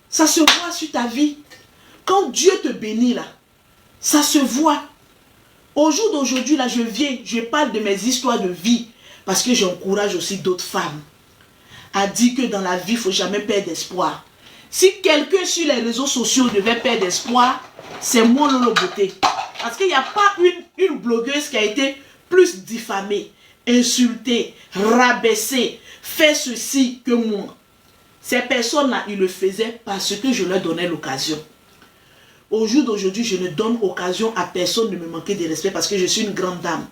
Ça se voit sur ta vie. Quand Dieu te bénit là, ça se voit. Au jour d'aujourd'hui, là, je parle de mes histoires de vie parce que j'encourage aussi d'autres femmes à dire que dans la vie, il ne faut jamais perdre espoir. Si quelqu'un sur les réseaux sociaux devait perdre espoir, c'est moi Lolo Beauté. Parce qu'il n'y a pas une blogueuse qui a été plus diffamée, insultée, rabaissée, fait ceci que moi. Ces personnes-là, ils le faisaient parce que je leur donnais l'occasion. Au jour d'aujourd'hui, je ne donne occasion à personne de me manquer de respect parce que je suis une grande dame.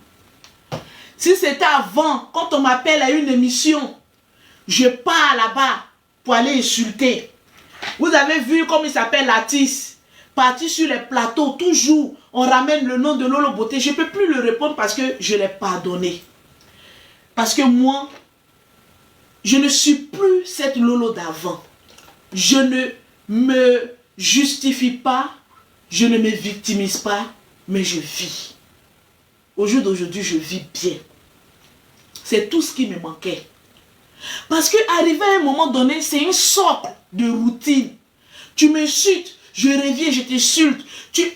Si c'était avant, quand on m'appelle à une émission, je pars là-bas pour aller insulter. Vous avez vu comme il s'appelle Latis, parti sur les plateaux, toujours, on ramène le nom de Lolo Beauté. Je ne peux plus le répondre parce que je l'ai pardonné. Parce que moi, je ne suis plus cette Lolo d'avant. Je ne me justifie pas. Je ne me victimise pas, mais je vis. Au jour d'aujourd'hui, je vis bien. C'est tout ce qui me manquait. Parce qu'arriver à un moment donné, c'est une sorte de routine. Tu m'insultes, je reviens, je t'insulte.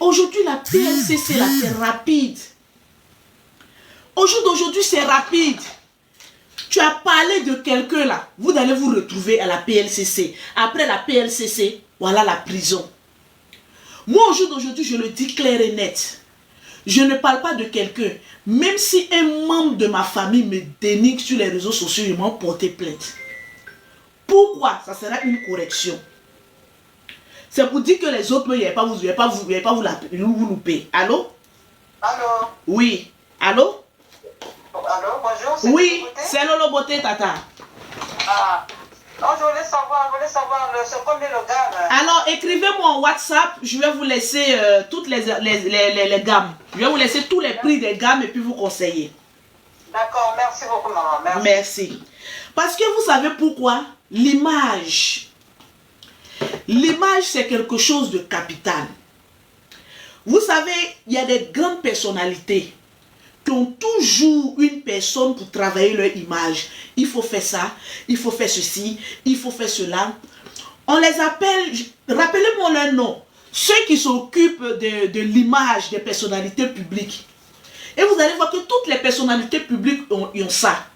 Aujourd'hui, la PLCC, là, c'est rapide. Au jour d'aujourd'hui, c'est rapide. Tu as parlé de quelqu'un là, vous allez vous retrouver à la PLCC. Après la PLCC, voilà la prison. Moi, au jour d'aujourd'hui, je le dis clair et net. Je ne parle pas de quelqu'un. Même si un membre de ma famille me dénigre sur les réseaux sociaux, ils m'ont porté plainte. Pourquoi? Ça sera une correction. C'est pour dire que les autres, il n'y a pas vous louper. Allô? Allô? Oui. Allô? Allô, bonjour. Oui, c'est Lolo Beauté, tata. Ah. Non, je voulais savoir c'est combien le gars là? Alors, écrivez-moi en WhatsApp, je vais vous laisser toutes les gammes. Je vais vous laisser tous les prix des gammes et puis vous conseiller. D'accord, merci beaucoup, maman. Merci. Merci. Parce que vous savez pourquoi? L'image. L'image, c'est quelque chose de capital. Vous savez, il y a des grandes personnalités qui ont toujours une personne pour travailler leur image. Il faut faire ça, il faut faire ceci, il faut faire cela. On les appelle, rappelez-moi leur nom, ceux qui s'occupent de l'image des personnalités publiques. Et vous allez voir que toutes les personnalités publiques ont ça.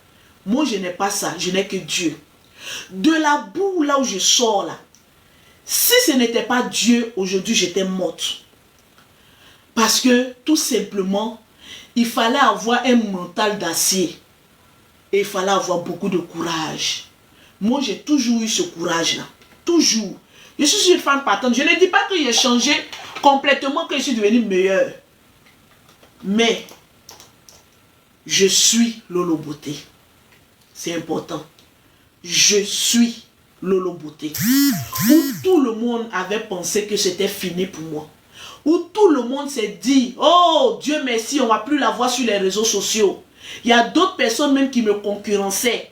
Moi, je n'ai pas ça, je n'ai que Dieu. De la boue là où je sors là, si ce n'était pas Dieu, aujourd'hui j'étais morte. Parce que tout simplement, il fallait avoir un mental d'acier. Et il fallait avoir beaucoup de courage. Moi, j'ai toujours eu ce courage-là. Toujours. Je suis une femme partante. Je ne dis pas que j'ai changé complètement, que je suis devenue meilleure. Mais, je suis Lolo Beauté. C'est important. Je suis Lolo Beauté. Où tout le monde avait pensé que c'était fini pour moi. Où tout le monde s'est dit, oh Dieu merci, on ne va plus la voir sur les réseaux sociaux. Il y a d'autres personnes même qui me concurrençaient.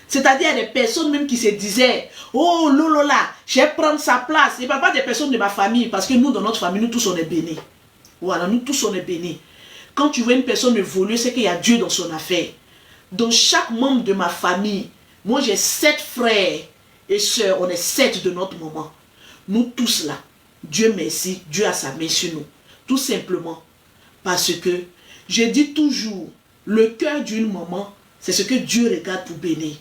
C'est-à-dire des personnes même qui se disaient, oh Lolo là, je vais prendre sa place. Et pas des personnes de ma famille, parce que nous dans notre famille, nous tous on est bénis. Voilà, nous tous on est bénis. Quand tu vois une personne évoluer, c'est qu'il y a Dieu dans son affaire. Dans chaque membre de ma famille, moi j'ai 7 frères et sœurs, on est 7 de notre maman. Nous tous là. Dieu merci, Dieu a sa main sur nous. Tout simplement parce que je dis toujours, le cœur d'une maman, c'est ce que Dieu regarde pour bénir.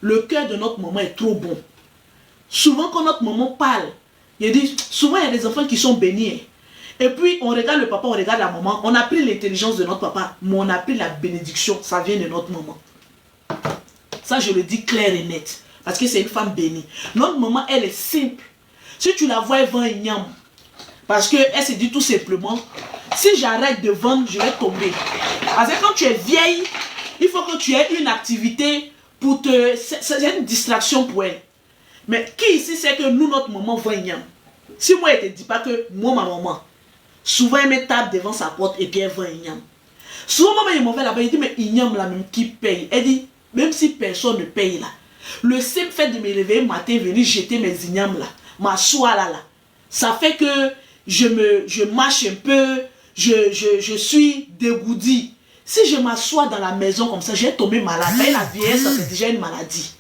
Le cœur de notre maman est trop bon. Souvent quand notre maman parle, il dit, souvent il y a des enfants qui sont bénis. Et puis on regarde le papa, on regarde la maman, on a pris l'intelligence de notre papa, mais on a pris la bénédiction, ça vient de notre maman. Ça je le dis clair et net, parce que c'est une femme bénie. Notre maman, elle est simple. Si tu la vois, elle vend une yam. Parce qu'elle se dit tout simplement, si j'arrête de vendre, je vais tomber. Parce que quand tu es vieille, il faut que tu aies une activité pour te... C'est une distraction pour elle. Mais qui ici sait que nous, notre maman vend une yam? Si moi, elle ne te dit pas que moi, ma maman, souvent elle me tape devant sa porte et puis elle vend une yam. Souvent, maman, il m'en fait là-bas, il dit, mais une yam là même qui paye? Elle dit, même si personne ne paye là, le simple fait de me réveiller le matin, venir jeter mes ignames là, m'asseoir là, ça fait que je marche un peu, je suis dégourdi. Si je m'assois dans la maison comme ça, je vais tomber malade. La vieillesse, c'est déjà une maladie.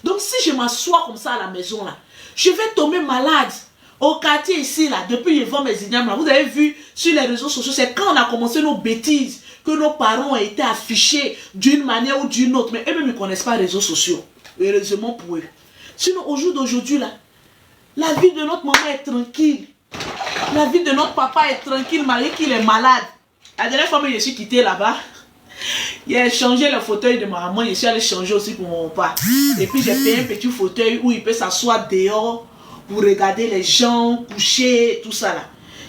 Donc si je m'assois comme ça à la maison là, je vais tomber malade. Au quartier ici là, depuis je vends mes ignames là, vous avez vu sur les réseaux sociaux, c'est quand on a commencé nos bêtises que nos parents ont été affichés d'une manière ou d'une autre. Mais eux-mêmes ne connaissent pas les réseaux sociaux. Heureusement pour eux. Sinon au jour d'aujourd'hui là, la vie de notre maman est tranquille. La vie de notre papa est tranquille malgré qu'il est malade. La dernière fois que je suis quitté là-bas, il a changé le fauteuil de ma maman. Je suis allé changer aussi pour mon papa. Et puis j'ai payé un petit fauteuil où il peut s'asseoir dehors pour regarder les gens coucher, tout ça là.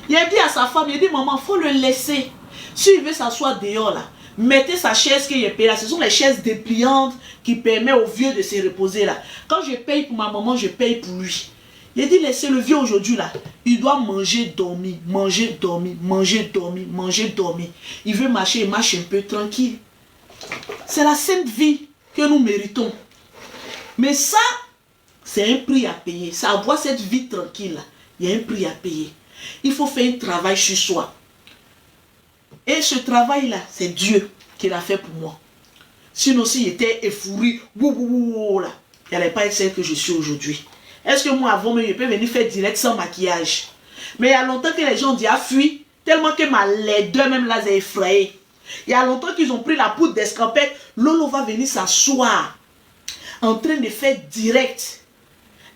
Il a dit à sa femme, il a dit maman, il faut le laisser. S'il veut s'asseoir dehors là, mettez sa chaise qu'il a payée là. Ce sont les chaises dépliantes qui permettent aux vieux de se reposer là. Quand je paye pour ma maman, je paye pour lui. Il a dit laissez le vieux aujourd'hui là. Il doit manger, dormir, manger, dormir, manger, dormir, manger, dormir. Il veut marcher, il marche un peu tranquille. C'est la sainte vie que nous méritons. Mais ça, c'est un prix à payer. Ça, avoir cette vie tranquille là, il y a un prix à payer. Il faut faire un travail sur soi. Et ce travail là, c'est Dieu qui l'a fait pour moi. Sinon, s'il était effouré, là, il n'allait pas être celle que je suis aujourd'hui. Est-ce que moi, avant, je peux venir faire direct sans maquillage? Mais il y a longtemps que les gens ont dit, ah, fuis, tellement que ma laideur même là, j'ai effrayé. Il y a longtemps qu'ils ont pris la poudre d'escampette. Lolo va venir s'asseoir en train de faire direct.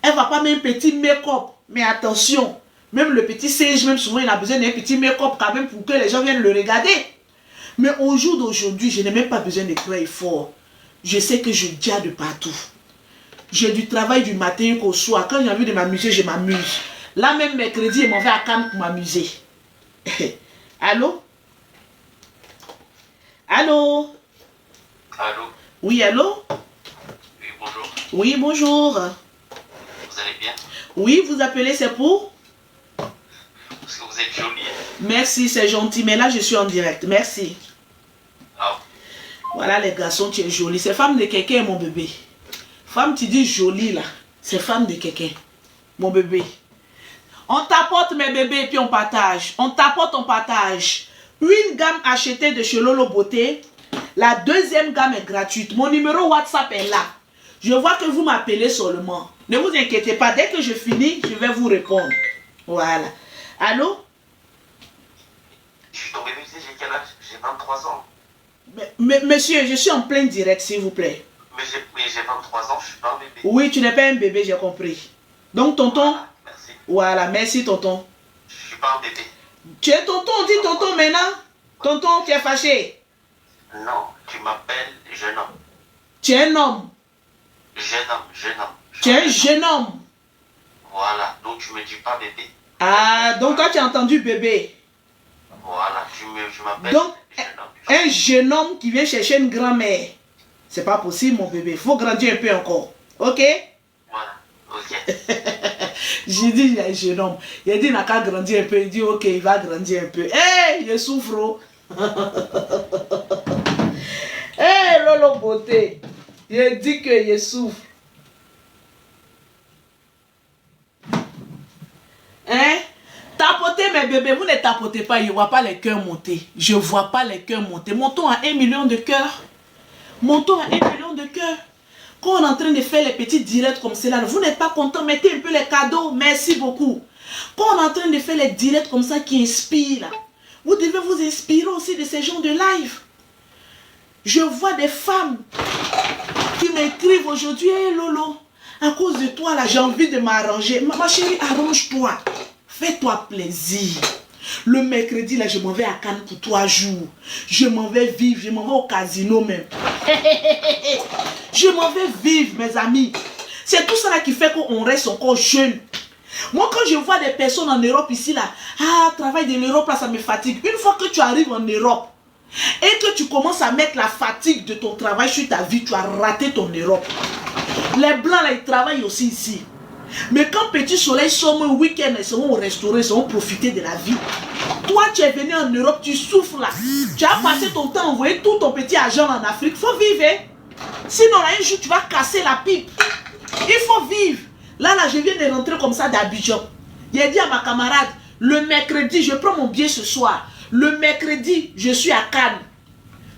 Elle ne va pas mettre un petit make-up. Mais attention, Même le petit singe, même souvent, il a besoin d'un petit make-up quand même pour que les gens viennent le regarder. Mais au jour d'aujourd'hui, je n'ai même pas besoin de crier fort. Je sais que je dia de partout. J'ai du travail du matin au soir. Quand j'ai envie de m'amuser, je m'amuse. Là même mercredi, je m'en vais à Cannes pour m'amuser. Allô? Allô? Allô? Oui, allô? Oui, bonjour. Oui, bonjour. Vous allez bien? Oui, vous appelez, c'est pour? Parce que vous êtes jolie. Merci, c'est gentil. Mais là, je suis en direct. Merci. Ah, Voilà, les garçons, tu es jolie. C'est femme de quelqu'un, mon bébé. Femme, tu dis jolie, là. C'est femme de quelqu'un. Mon bébé. On t'apporte, mes bébés, puis on partage. On t'apporte, on partage. Une gamme achetée de chez Lolo Beauté. La deuxième gamme est gratuite. Mon numéro WhatsApp est là. Je vois que vous m'appelez seulement. Ne vous inquiétez pas. Dès que je finis, je vais vous répondre. Voilà. Allô? je suis tombé, tu sais, j'ai quel âge? J'ai 23 ans. Mais, monsieur, je suis en plein direct, s'il vous plaît. Mais j'ai 23 ans, je suis pas un bébé. Oui, tu n'es pas un bébé, j'ai compris. Donc, tonton? Voilà, merci. Voilà, merci, tonton. Je suis pas un bébé. Tu es tonton, dis tonton maintenant. Tonton, tu es fâché. Non, tu m'appelles jeune homme. Tu es un homme. Jeune homme, jeune homme. Tu es un jeune homme. Voilà, donc tu me dis pas bébé. Ah, donc toi, tu as entendu bébé. Voilà, je m'appelle Donc, jeune homme. un jeune homme qui vient chercher une grand-mère. C'est pas possible, mon bébé. Il faut grandir un peu encore. Ok? Voilà, ok. J'ai dit, il y a un jeune homme. Il a dit, il n'a qu'à grandir un peu. Il dit, ok, il va grandir un peu. Hé, je souffre. Oh. Hé, Lolo Beauté. Il dit que je souffre. Hein? Tapotez mes bébés. Vous ne tapotez pas. Je ne vois pas les cœurs monter. Je ne vois pas les cœurs monter. Montons à 1 million de cœurs. Montons à 1 million de cœurs. Quand on est en train de faire les petits directs comme cela, vous n'êtes pas content, mettez un peu les cadeaux. Merci beaucoup. Quand on est en train de faire les directs comme ça qui inspirent, vous devez vous inspirer aussi de ces gens de live. Je vois des femmes qui m'écrivent aujourd'hui, hey Lolo, à cause de toi là, j'ai envie de m'arranger. Ma chérie, arrange-toi. Fais-toi plaisir. Le mercredi là, je m'en vais à Cannes pour 3 jours. Je m'en vais vivre, je m'en vais au casino même. Je m'en vais vivre, mes amis. C'est tout ça là qui fait qu'on reste encore jeune. Moi, quand je vois des personnes en Europe ici là, travail de l'Europe là, ça me fatigue. Une fois que tu arrives en Europe et que tu commences à mettre la fatigue de ton travail sur ta vie, tu as raté ton Europe. Les blancs là, ils travaillent aussi ici. Mais quand Petit Soleil sort un week-end, ils seront au restaurant, ils seront profiter de la vie. Toi, tu es venu en Europe, tu souffres là. Tu as passé ton temps à envoyer tout ton petit argent en Afrique. Il faut vivre. Hein? Sinon, là, un jour, tu vas casser la pipe. Il faut vivre. Là, je viens de rentrer comme ça d'Abidjan. Il a dit à ma camarade, le mercredi, je prends mon billet ce soir. Le mercredi, je suis à Cannes.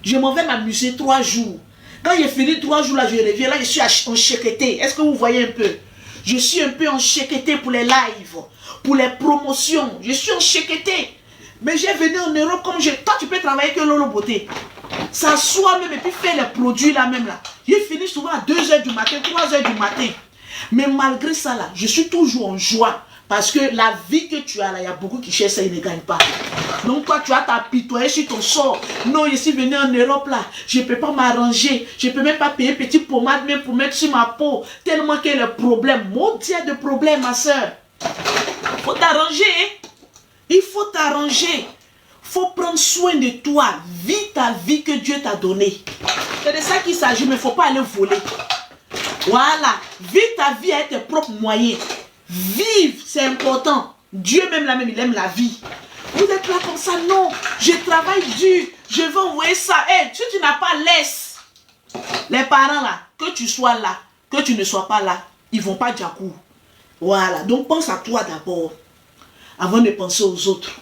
Je m'en vais m'amuser 3 jours. Quand j'ai fini 3 jours, là, je reviens. Là, je suis enchèqueté. Est-ce que vous voyez un peu? Je suis un peu enchèqueté pour les lives, pour les promotions. Je suis enchèqueté. Mais j'ai venu en Europe comme je... Toi, tu peux travailler que Lolo Beauté. S'asseoir même et puis faire les produits là même là. J'ai fini souvent à 2h du matin, 3h du matin. Mais malgré ça là, je suis toujours en joie. Parce que la vie que tu as là, il y a beaucoup qui cherchent ça, ils ne gagnent pas. Donc toi, tu as t'apitoyer sur ton sort. Non, je suis venu en Europe là, je ne peux pas m'arranger. Je ne peux même pas payer petit pommade même pour mettre sur ma peau. Tellement qu'il y a le problème. Mon Dieu de problème, ma soeur. Il faut t'arranger. Hein? Il faut t'arranger. Il faut prendre soin de toi. Vis ta vie que Dieu t'a donnée. C'est de ça qu'il s'agit, mais il ne faut pas aller voler. Voilà. Vis ta vie avec tes propres moyens. Vive, c'est important. Dieu même là même, il aime la vie. Vous êtes là comme ça, non. Je travaille dur. Je veux envoyer ça. Hey, si tu n'as pas, laisse. Les parents là, que tu sois là, que tu ne sois pas là, ils ne vont pas dire coup. Voilà. Donc pense à toi d'abord. Avant de penser aux autres.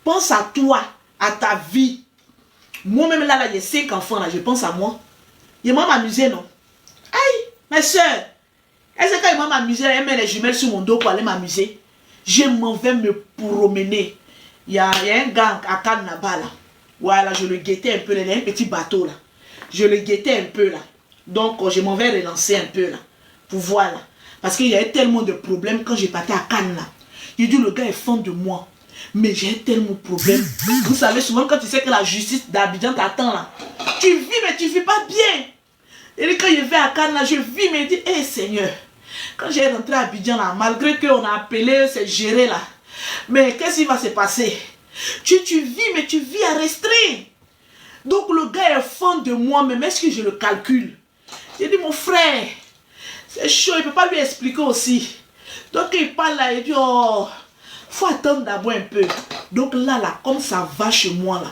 Pense à toi, à ta vie. Moi-même là, j'ai 5 enfants là, je pense à moi. Ils vont m'amuser, non? Aïe, mes soeurs. Est-ce que quand ils vont m'amuser, elle met les jumelles sur mon dos pour aller m'amuser? Je m'en vais me promener. Il y a un gars à Cannes là-bas là. Voilà, je le guettais un peu. Il y a un petit bateau là. Je le guettais un peu là. Donc, je m'en vais relancer un peu là. Pour voir là. Parce qu'il y avait tellement de problèmes quand j'ai parti à Cannes là. Il dit, le gars est fan de moi. Mais j'ai tellement de problèmes. Vous savez, souvent quand tu sais que la justice d'Abidjan t'attend là, tu vis mais tu vis pas bien. Et quand je vais à Cannes là, je vis mais je dis, hé Seigneur, quand j'ai rentré à Abidjan là, malgré qu'on a appelé, c'est géré là, mais qu'est-ce qui va se passer? Tu vis mais tu vis à restreindre. Donc le gars est fan de moi, mais est-ce que je le calcule? J'ai dit, mon frère, c'est chaud, il ne peut pas lui expliquer aussi. Donc il parle là, il dit, oh, faut attendre d'abord un peu. Donc là, comme ça va chez moi là,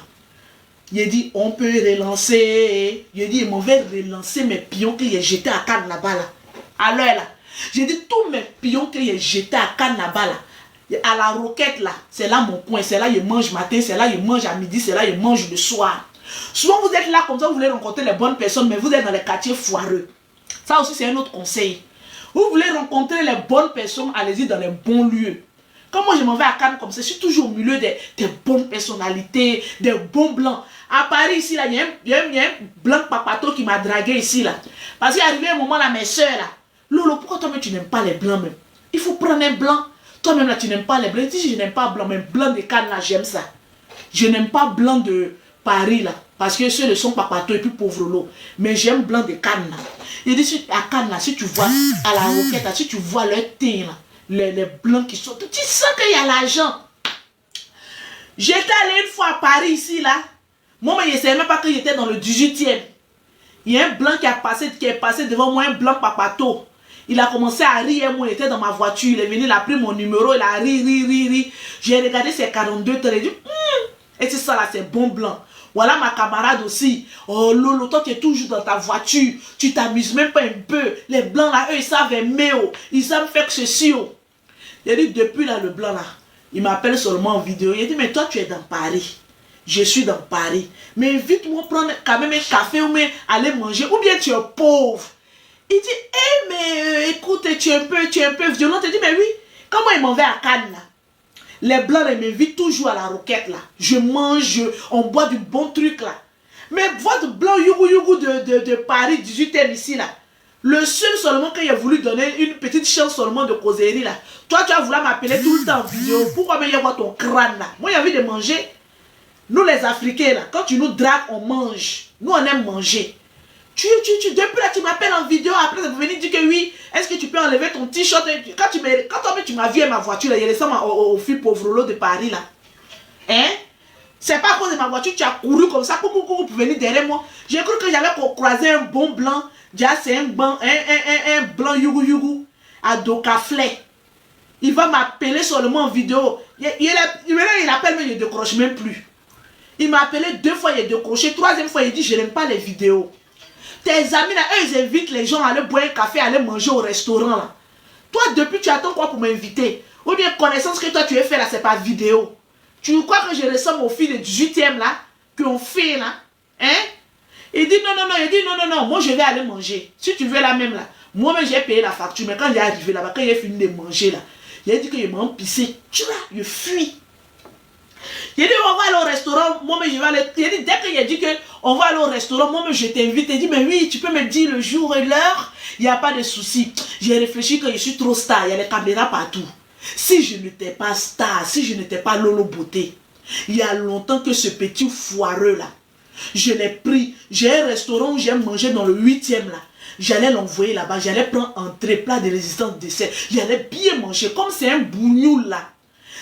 il dit, on peut relancer. Il dit, on va relancer mes pions que j'ai jetés à Cannes là-bas là. À l'heure là, j'ai dit, tous mes pions que j'ai jetés à Cannes là-bas là, à la roquette là, c'est là mon coin, c'est là je mange matin, c'est là je mange à midi, c'est là je mange le soir. Souvent vous êtes là comme ça, vous voulez rencontrer les bonnes personnes, mais vous êtes dans les quartiers foireux. Ça aussi c'est un autre conseil. Vous voulez rencontrer les bonnes personnes, allez-y dans les bons lieux. Quand moi je m'en vais à Cannes comme ça, je suis toujours au milieu des bonnes personnalités, des bons blancs. À Paris ici, là, il y a un blanc papato qui m'a dragué ici là. Parce qu'il est arrivé un moment là, mes soeurs là, Lolo, pourquoi toi-même tu n'aimes pas les blancs même? Il faut prendre un blanc. Toi-même là tu n'aimes pas les blancs. Si je n'aime pas blanc, mais blanc de Cannes là, j'aime ça. Je n'aime pas blanc de Paris là, parce que ceux ne sont pas pato et puis pauvre l'eau. Mais j'aime blanc de Cannes là. Il dit, à Cannes là, si tu vois à la roquette là, si tu vois leur teint là, les blancs qui sont, tu sens qu'il y a l'argent. J'étais allé une fois à Paris ici là. Moi, je ne savais même pas que j'étais dans le 18e. Il y a un blanc qui est passé devant moi, un blanc papato. Il a commencé à rire, moi, il était dans ma voiture, il est venu, il a pris mon numéro, il a ri. J'ai regardé ses 42 heures, il dit, et c'est ça là, c'est bon blanc. Voilà ma camarade aussi. Oh Lolo, toi tu es toujours dans ta voiture, tu t'amuses même pas un peu. Les blancs là, eux, ils savent aimer, oh. Ils savent faire que ceci. Oh. Il dit, depuis là, le blanc là, il m'appelle seulement en vidéo. Il dit, mais toi tu es dans Paris. Je suis dans Paris. Mais vite-moi prendre quand même un café ou mais aller manger. Ou bien tu es pauvre. Il dit, eh mais écoute, tu es un peu violent. Il dit, mais oui, comment il m'en va à Cannes là? Les blancs ils m'invitent toujours à la roquette là. Je mange, on boit du bon truc là. Mais votre blanc yougou de Paris 18e ici là. Le seul seulement qu'il a voulu donner une petite chance seulement de causerie là. Toi tu as voulu m'appeler tout le temps en vidéo. Pourquoi même y avoir ton crâne là? Moi j'ai envie de manger. Nous les Africains là, quand tu nous dragues, on mange. Nous on aime manger. Depuis là tu m'appelles en vidéo, après tu venir dire que oui, est-ce que tu peux enlever ton t-shirt? Quand tu m'as vu à ma voiture là, il ressemble au fils pauvre lot de Paris là. Hein? C'est pas à cause de ma voiture, tu as couru comme ça pour venir derrière moi. J'ai cru que j'avais croisé un bon blanc. Déjà c'est un blanc yougou à Docaflé. Il va m'appeler seulement en vidéo. Il appelle mais il ne décroche même plus. Il m'a appelé 2 fois, il a décroché. 3e fois, il dit je n'aime pas les vidéos. Tes amis là, eux ils invitent les gens à aller boire un café, à aller manger au restaurant là. Toi depuis tu attends quoi pour m'inviter? Ou bien connaissance que toi tu as fait là, c'est pas vidéo. Tu crois que je ressemble aux filles de 18e là, qu'on fait là? Hein? Il dit non, moi je vais aller manger. Si tu veux là même là, moi-même j'ai payé la facture, mais quand il est arrivé là-bas, quand il a fini de manger là, il a dit qu'il m'a pissé, tu vois, il fuit. Il a dit on va aller au restaurant, moi-même je vais aller. Il a dit dès qu'il a dit qu'on va aller au restaurant, moi-même je t'invite. Il dit mais oui, tu peux me dire le jour et l'heure, il n'y a pas de souci. J'ai réfléchi que je suis trop star, il y a les caméras partout. Si je n'étais pas star, si je n'étais pas Lolo Beauté, il y a longtemps que ce petit foireux là, je l'ai pris. J'ai un restaurant où j'aime manger dans le 8e là. J'allais l'envoyer là-bas, j'allais prendre entrée, plat de résistance, dessert. J'allais bien manger, comme c'est un bougnoul là.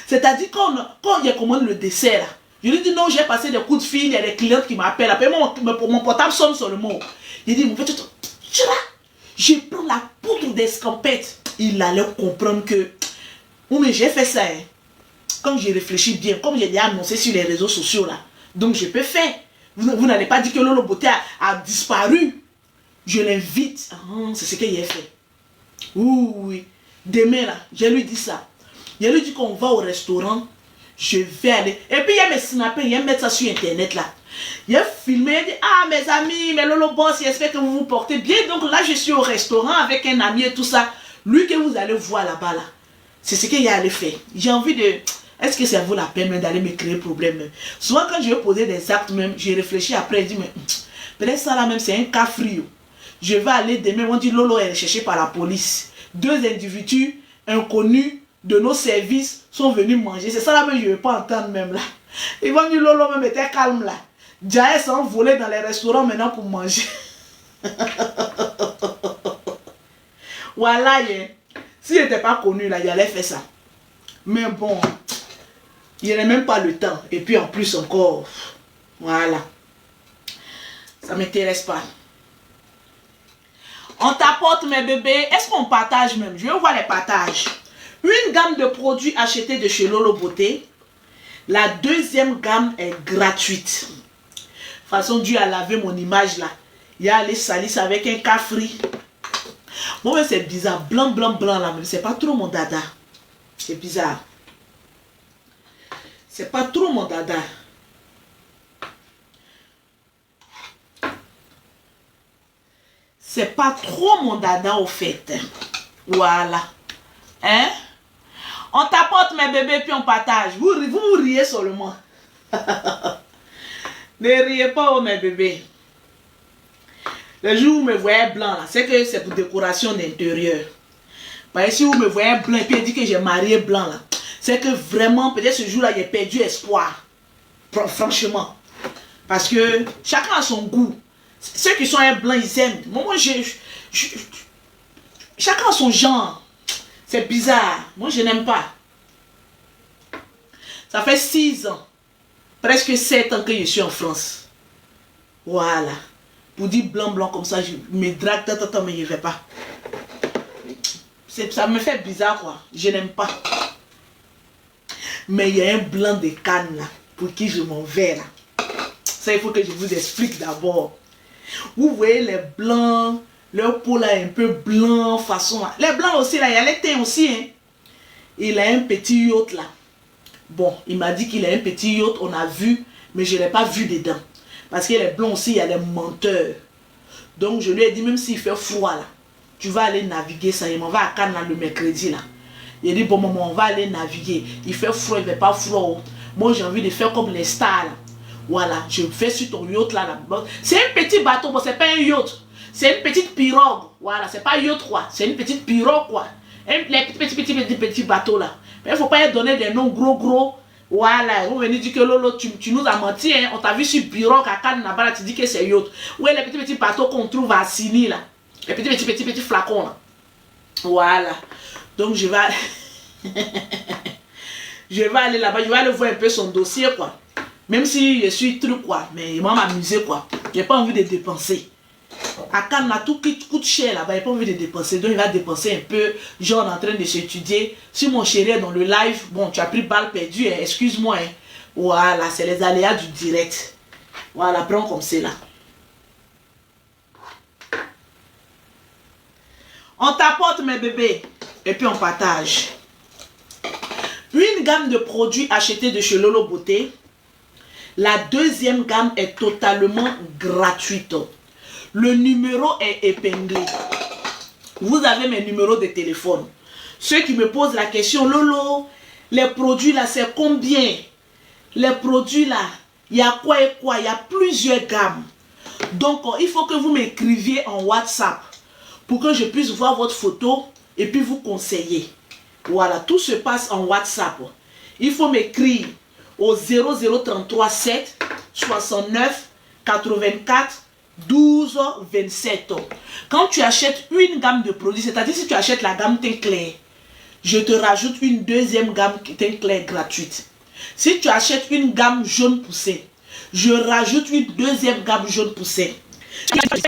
C'est-à-dire quand il commande le dessert là, je lui dis non, j'ai passé des coups de fil, il y a des clientes qui m'appellent. Après mon portable sonne seulement. Il dit, mon frère, je prends la poudre d'escampette. Il allait comprendre que, oui mais j'ai fait ça. Hein. Quand j'ai réfléchi bien, comme j'ai déjà annoncé sur les réseaux sociaux là, donc je peux faire. Vous n'allez pas dire que Lolo Beauté a disparu. Je l'invite. Ah, c'est ce qu'il a fait. Oui. Demain là, je lui dis ça. Je lui dis qu'on va au restaurant. Je vais aller. Et puis il y a mes snappers, il y a mettre ça sur internet là. Il a filmé, il dit ah mes amis, mais Lolo Boss, j'espère que vous vous portez bien. Donc là je suis au restaurant avec un ami et tout ça. Lui que vous allez voir là-bas là. C'est ce qu'il a allé faire. J'ai envie de... Est-ce que ça vaut la peine d'aller me créer problème? Souvent quand je vais poser des actes même, j'ai réfléchi après, je dis mais peut-être ça là même c'est un cas frio. Je vais aller demain, on dit Lolo est cherché par la police. 2 individus inconnus de nos services sont venus manger. C'est ça là que je ne veux pas entendre même là. Ils vont dire Lolo même était calme là. Jaël s'est envolé dans les restaurants maintenant pour manger. Voilà, s'il n'était pas connu là, il allait faire ça. Mais bon, il n'a même pas le temps. Et puis en plus encore, voilà. Ça ne m'intéresse pas. On t'apporte mes bébés. Est-ce qu'on partage même? Je vais voir les partages. Une gamme de produits achetés de chez Lolo Beauté. La deuxième gamme est gratuite. De toute façon, Dieu a lavé mon image là. Il a allé salir ça avec un cafri. Bon, mais c'est bizarre. Blanc, blanc, blanc là. Mais c'est pas trop mon dada. C'est bizarre. C'est pas trop mon dada. C'est pas trop mon dada au fait. Voilà. Hein? On t'apporte mes bébés puis on partage. Vous riez seulement. Ne riez pas, oh, mes bébés. Le jour où vous me voyez blanc, c'est que c'est pour décoration d'intérieur. Si vous me voyez blanc et puis il dit que j'ai marié blanc, là, c'est que vraiment, peut-être ce jour-là, j'ai perdu espoir. Franchement. Parce que chacun a son goût. Ceux qui sont un blanc, ils aiment. Moi, chacun a son genre. C'est bizarre. Moi, je n'aime pas. Ça fait 6 ans. Presque 7 ans que je suis en France. Voilà. Pour dire blanc, blanc comme ça, je me drague, mais je ne vais pas. Ça me fait bizarre, quoi. Je n'aime pas. Mais il y a un blanc de canne, là, pour qui je m'en vais, là. Ça, il faut que je vous explique d'abord. Vous voyez les blancs, leur peau là est un peu blanc, façon. Les blancs aussi, là, il y a les teints aussi, hein. Il a un petit yacht, là. Bon, il m'a dit qu'il a un petit yacht, on a vu, mais je ne l'ai pas vu dedans. Parce que les blancs aussi, il y a les menteurs. Donc, je lui ai dit, même s'il fait froid, là, tu vas aller naviguer ça. Il m'en va à Cannes le mercredi, là. Il a dit, bon, maman, on va aller naviguer. Il fait froid, il ne fait pas froid. Moi, j'ai envie de faire comme les stars, là. Voilà, je fais sur ton yacht, là. C'est un petit bateau, bon, c'est pas un yacht. C'est une petite pirogue. Voilà, c'est pas yacht, quoi. C'est une petite pirogue, quoi. Les petits bateaux, là. Mais il ne faut pas donner des noms gros. Voilà, vous venez dire que Lolo, tu nous as menti, hein. On t'a vu sur pirogue à Cannes, là-bas, tu dis que c'est yacht. Ouais, les petits bateaux qu'on trouve à Sini, là. Les petits flacons, là. Voilà. Donc, je vais... je vais aller là-bas, je vais aller voir un peu son dossier, quoi. Même si je suis truc, quoi. Mais il m'a amusé, quoi. J'ai pas envie de dépenser. À Cannes, là, tout coûte cher là-bas. Il n'a pas envie de dépenser. Donc, il va dépenser un peu. Genre, en train de s'étudier. Si mon chéri est dans le live, bon, tu as pris balle perdue, hein, excuse-moi. Hein. Voilà, c'est les aléas du direct. Voilà, prends comme c'est là. On t'apporte mes bébés. Et puis, on partage. Une gamme de produits achetés de chez Lolo Beauté. La deuxième gamme est totalement gratuite. Le numéro est épinglé. Vous avez mes numéros de téléphone. Ceux qui me posent la question, Lolo, les produits là, c'est combien? Les produits là, il y a quoi et quoi? Il y a plusieurs gammes. Donc, il faut que vous m'écriviez en WhatsApp pour que je puisse voir votre photo et puis vous conseiller. Voilà, tout se passe en WhatsApp. Il faut m'écrire au 0033 7 69 84 12 27. Quand tu achètes une gamme de produits, c'est-à-dire si tu achètes la gamme teint clair, je te rajoute une deuxième gamme teint clair gratuite. Si tu achètes une gamme jaune poussée, je rajoute une deuxième gamme jaune poussée.